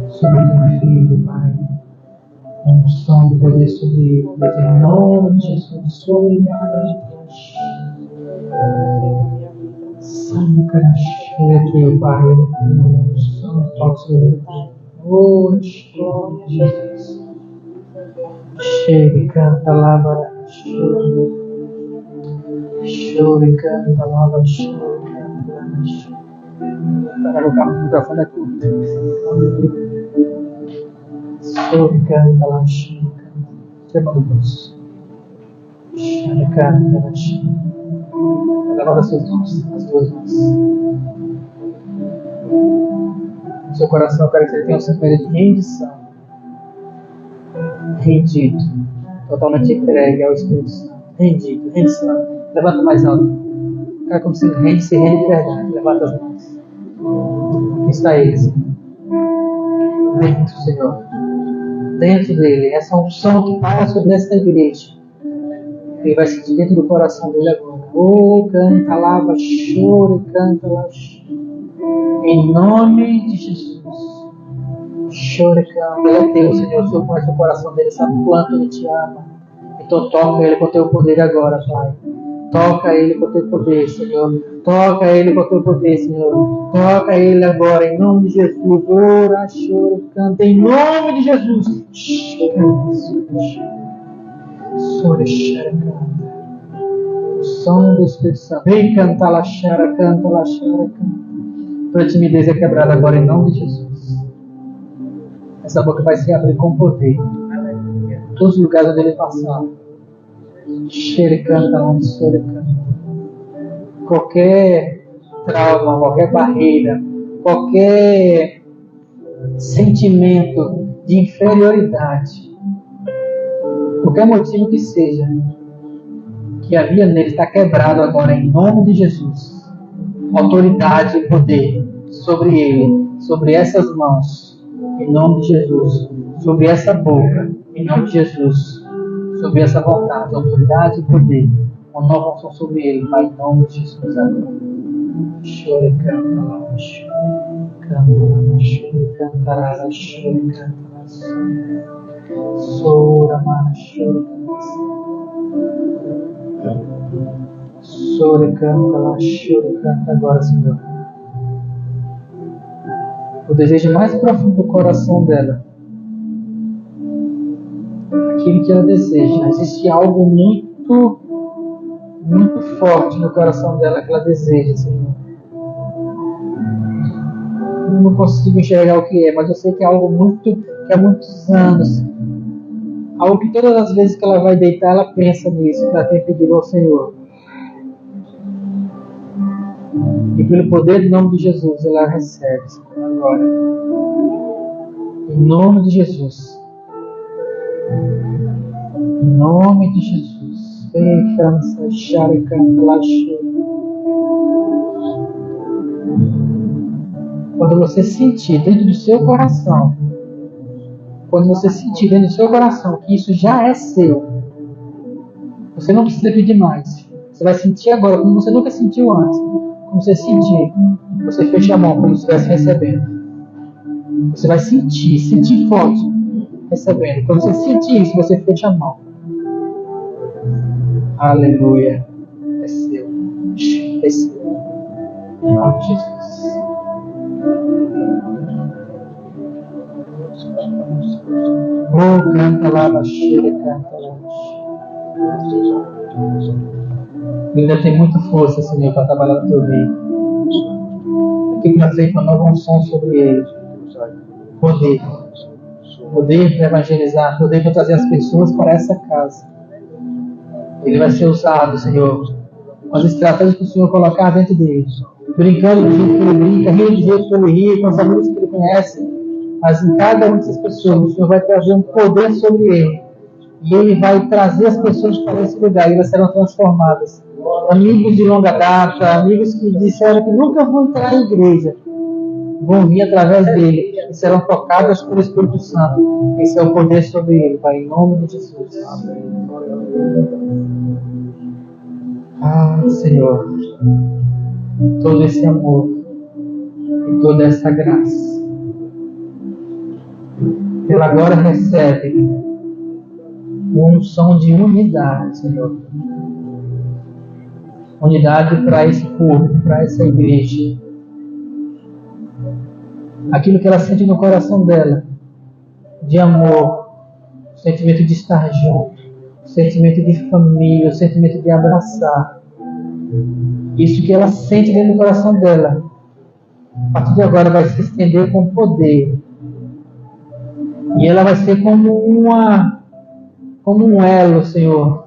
sobre o teu filho, Pai. Um som de poder sobre ele. Mas em nome de Jesus, sobre minha Santo Carachê aqui, Pai, Santo toque sobre ele. Oh, glória a Jesus. Chore, canta, lava, chore. Chore, canta, lava, chore, canta, chore. Para colocar o microfone é curto. Chore, canta, lava, chore, canta. Chama do bolso. Chore, canta, lava, chore. Levanta as suas mãos, as duas mãos. No seu coração, eu quero que você tenha um sentimento de rendição. Rendido. Totalmente entregue ao Espírito Santo. Rendido, rendição. Levanta mais alto. Eu quero como se rende de verdade. Levanta as mãos. Aqui está ele, Senhor. Dentro, Senhor. Dentro dele. Essa unção que passa sobre essa igreja. Ele vai sentir dentro do coração dele agora. Oh, canta, lava, chore, canta, lava, chore. Em nome de Jesus. Chore, canta. Ele é teu, Senhor. O Senhor conhece o coração dele, sabe o quanto ele te ama. Então toca ele com o teu poder agora, Pai. Toca ele com o teu poder, Senhor. Toca ele com o teu poder, Senhor. Toca ele agora, em nome de Jesus. Ora, chore, canta. Em nome de Jesus. Chore, canta. O som do Espírito Santo. Vem cantar, laxara, canta, laxara, canta. Toda timidez é quebrada agora em nome de Jesus. Essa boca vai se abrir com poder. Todos os lugares onde ele passar. Xere, canta, laxara, canta. Qualquer trauma, qualquer barreira, qualquer sentimento de inferioridade, qualquer motivo que seja, que havia nele está quebrado agora em nome de Jesus. Autoridade e poder sobre ele, sobre essas mãos, em nome de Jesus, sobre essa boca, em nome de Jesus, sobre essa vontade, autoridade e poder, uma nova unção sobre ele, Pai, em nome de Jesus. Chore, canta, chore, cantará, chore, cantará, sora, mana, chore, chore, canta lá, chore, canta agora, Senhor. O desejo mais profundo do coração dela, aquilo que ela deseja. Existe algo muito forte no coração dela que ela deseja, Senhor. Eu não consigo enxergar o que é, mas eu sei que é algo que há muitos anos, algo que todas as vezes que ela vai deitar, ela pensa nisso, que ela tem pedido ao Senhor. E pelo poder do nome de Jesus, ela recebe, Senhor, agora. Em nome de Jesus. Em nome de Jesus. Vem, cansa, chara, canta, lá, chora. Quando você sentir dentro do seu coração, que isso já é seu, você não precisa pedir mais. Você vai sentir agora, como você nunca sentiu antes. Como você sentir, você fecha a mão como se estivesse recebendo. Você vai sentir forte, recebendo. Quando você sentir isso, você fecha a mão. Aleluia. É seu. É seu. Em nome de Jesus. Oh, canta lá, baixeira, canta lá. Ainda tem muita força, Senhor, para trabalhar no teu reino. Eu tenho trazer uma nova unção sobre ele. Poder para evangelizar, poder para trazer as pessoas para essa casa. Ele vai ser usado, Senhor, com as estratégias que o Senhor colocar dentro dele. Brincando do jeito que ele brinca, rindo do jeito que ele ri, com os amigos que ele conhece. Mas em cada uma dessas pessoas, o Senhor vai trazer um poder sobre ele. E ele vai trazer as pessoas para esse lugar e elas serão transformadas. Amigos de longa data, amigos que disseram que nunca vão entrar na igreja, vão vir através dele e serão tocados pelo Espírito Santo. Esse é o poder sobre ele, Pai, em nome de Jesus. Ah, Senhor, todo esse amor e toda essa graça, ela agora recebe uma unção de unidade, Senhor. Unidade para esse corpo, para essa igreja. Aquilo que ela sente no coração dela, de amor, o sentimento de estar junto, o sentimento de família, o sentimento de abraçar. Isso que ela sente dentro do coração dela, a partir de agora vai se estender com poder. E ela vai ser como um elo, Senhor,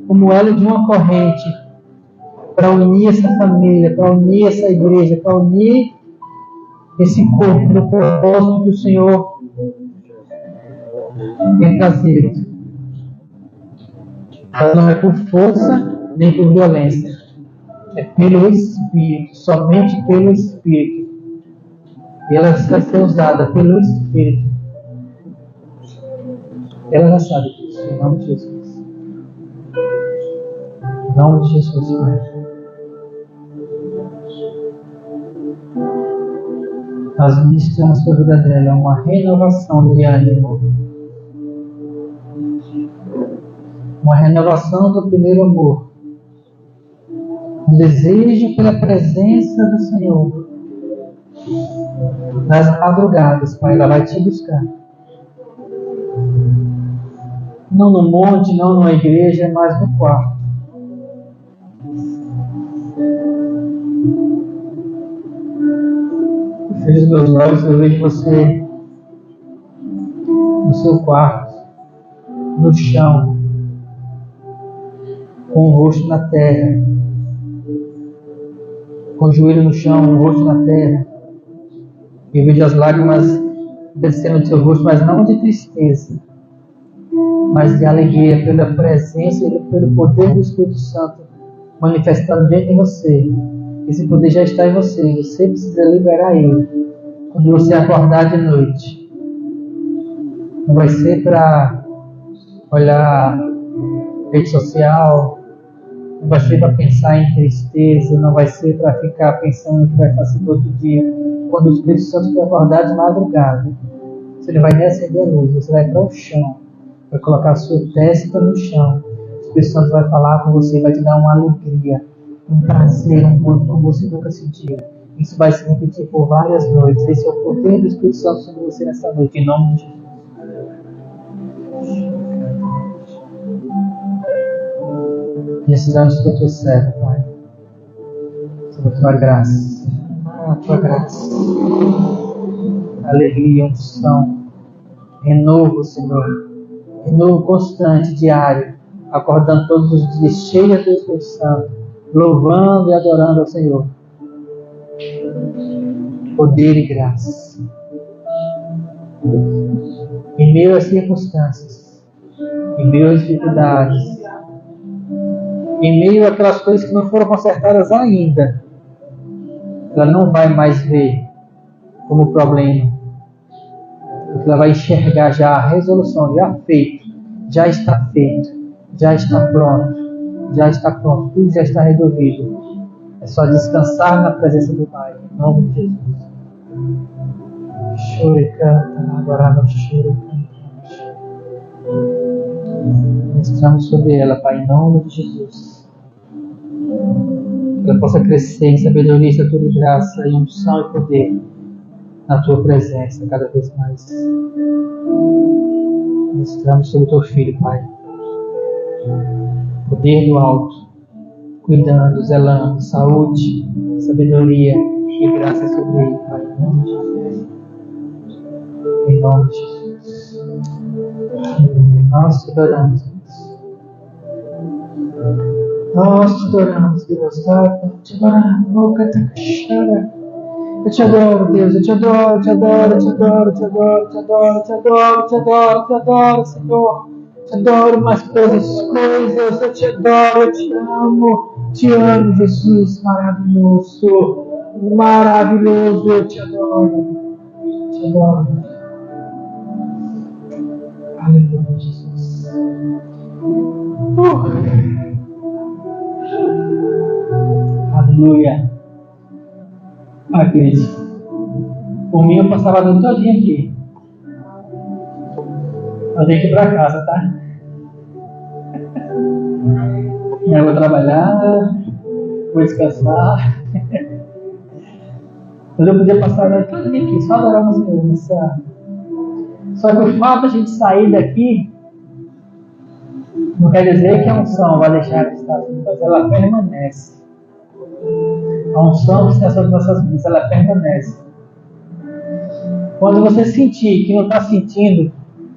como um elo de uma corrente, para unir essa família, para unir essa igreja, para unir esse corpo no propósito que o Senhor tem trazido. Ela não é por força nem por violência, é pelo Espírito, somente pelo Espírito. E ela vai ser usada pelo Espírito. Ela já sabe disso, em nome de Jesus. Em nome de Jesus, Pai. Nós ministramos sobre a vida dela uma renovação de ânimo. Uma renovação do primeiro amor. Um desejo pela presença do Senhor. Nas madrugadas, Pai, ela vai te buscar. Não no monte, não numa igreja, mas no quarto. Eu fecho os meus olhos, eu vejo você no seu quarto, no chão, com o rosto na terra, com o joelho no chão, o rosto na terra. Eu vejo as lágrimas descendo do seu rosto, mas não de tristeza, mas de alegria pela presença e pelo poder do Espírito Santo manifestando dentro de você. Esse poder já está em você, você precisa liberar ele. Quando você acordar de noite, não vai ser para olhar rede social, não vai ser para pensar em tristeza, não vai ser para ficar pensando que vai fazer todo dia. Quando o Espírito Santo te acordar de madrugada, você vai reacender a luz, você vai para o chão, vai colocar a sua testa no chão. O Espírito Santo vai falar com você, vai te dar uma alegria, um prazer, um gozo como você nunca sentiu. Isso vai se repetir por várias noites. Esse é o poder do Espírito Santo sobre você nessa noite, em nome de Jesus. Precisamos do teu servo, Pai, sobre a tua graça, a tua graça, alegria, unção, renovo, Senhor, renovo constante, diário, acordando todos os dias, cheia do Espírito Santo, louvando e adorando ao Senhor. Poder e graça. Em meio às circunstâncias, em meio às dificuldades, em meio àquelas coisas que não foram consertadas ainda, ela não vai mais ver como problema, porque ela vai enxergar já a resolução, já feito, já está feito, já está pronto, tudo já está resolvido. É só descansar na presença do Pai, em nome de Jesus. Chore, canta, agora chore, canta. Estamos sobre ela, Pai, em nome de Jesus. Que ela possa crescer em sabedoria, estatura e graça, em unção e poder na Tua presença cada vez mais. Estamos sobre o Teu Filho, Pai. Poder do alto, cuidando, zelando, saúde, sabedoria e graça sobre ele, Pai, em nome de Jesus. Em nome de Jesus. Nós te adoramos, Deus. Nós te adoramos, Deus. Te adoramos, boca tá cachara. Eu te adoro, Deus. Eu te adoro, te adoro, te adoro, te adoro, te adoro, te adoro, te adoro, te adoro, Senhor. Te adoro mais todas as coisas. Eu te adoro, eu te amo. Te amo, Jesus, maravilhoso. Maravilhoso, eu te adoro. Te adoro. Aleluia, Jesus. Aleluia. Acredite. Por mim, eu passava a noite todinha aqui. Eu tenho que ir para casa, tá? Eu vou trabalhar, vou descansar. Mas eu podia passar a noite todinha aqui, só adorar o Senhor. Só que o fato de a gente sair daqui não quer dizer que a unção vai deixar de estar, mas ela permanece. A unção que está sobre nossas vidas, ela permanece. Quando você sentir que não está sentindo,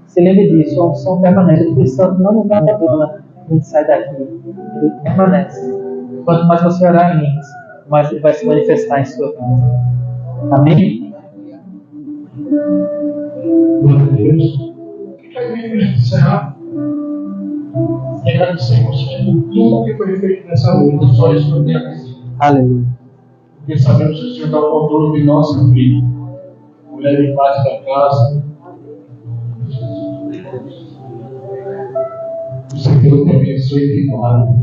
se lembre disso, a unção permanece. O Espírito Santo não nos abandona, a gente sai daqui. Ele permanece. Quanto mais você orar em línguas, mais ele vai se manifestar em sua vida. Amém? Glória a Deus. Quero encerrar e agradecemos por tudo que foi feito nessa noite. Só isso não tem. Aleluia. Porque sabemos que o Senhor dá o controle de nossa vida. Mulher em paz da casa. O Senhor te abençoe e te guarde.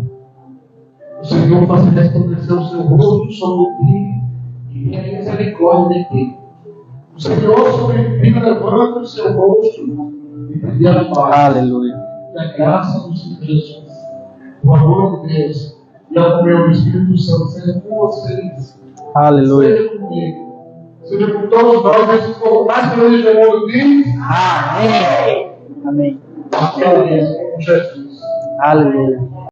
O Senhor faça resplandecer o seu rosto sobre ti e tenha misericórdia de ti. O Senhor sobre ti levanta o seu rosto e te dê a paz. Aleluia. E a graça do Senhor Jesus, o amor de Deus e a comunhão do Espírito Santo seja com vocês. Aleluia. Seja comigo. Seja com todos nós, esse povo mais feliz do mundo de Amém. Amém. Amém. Jesus. Aleluia.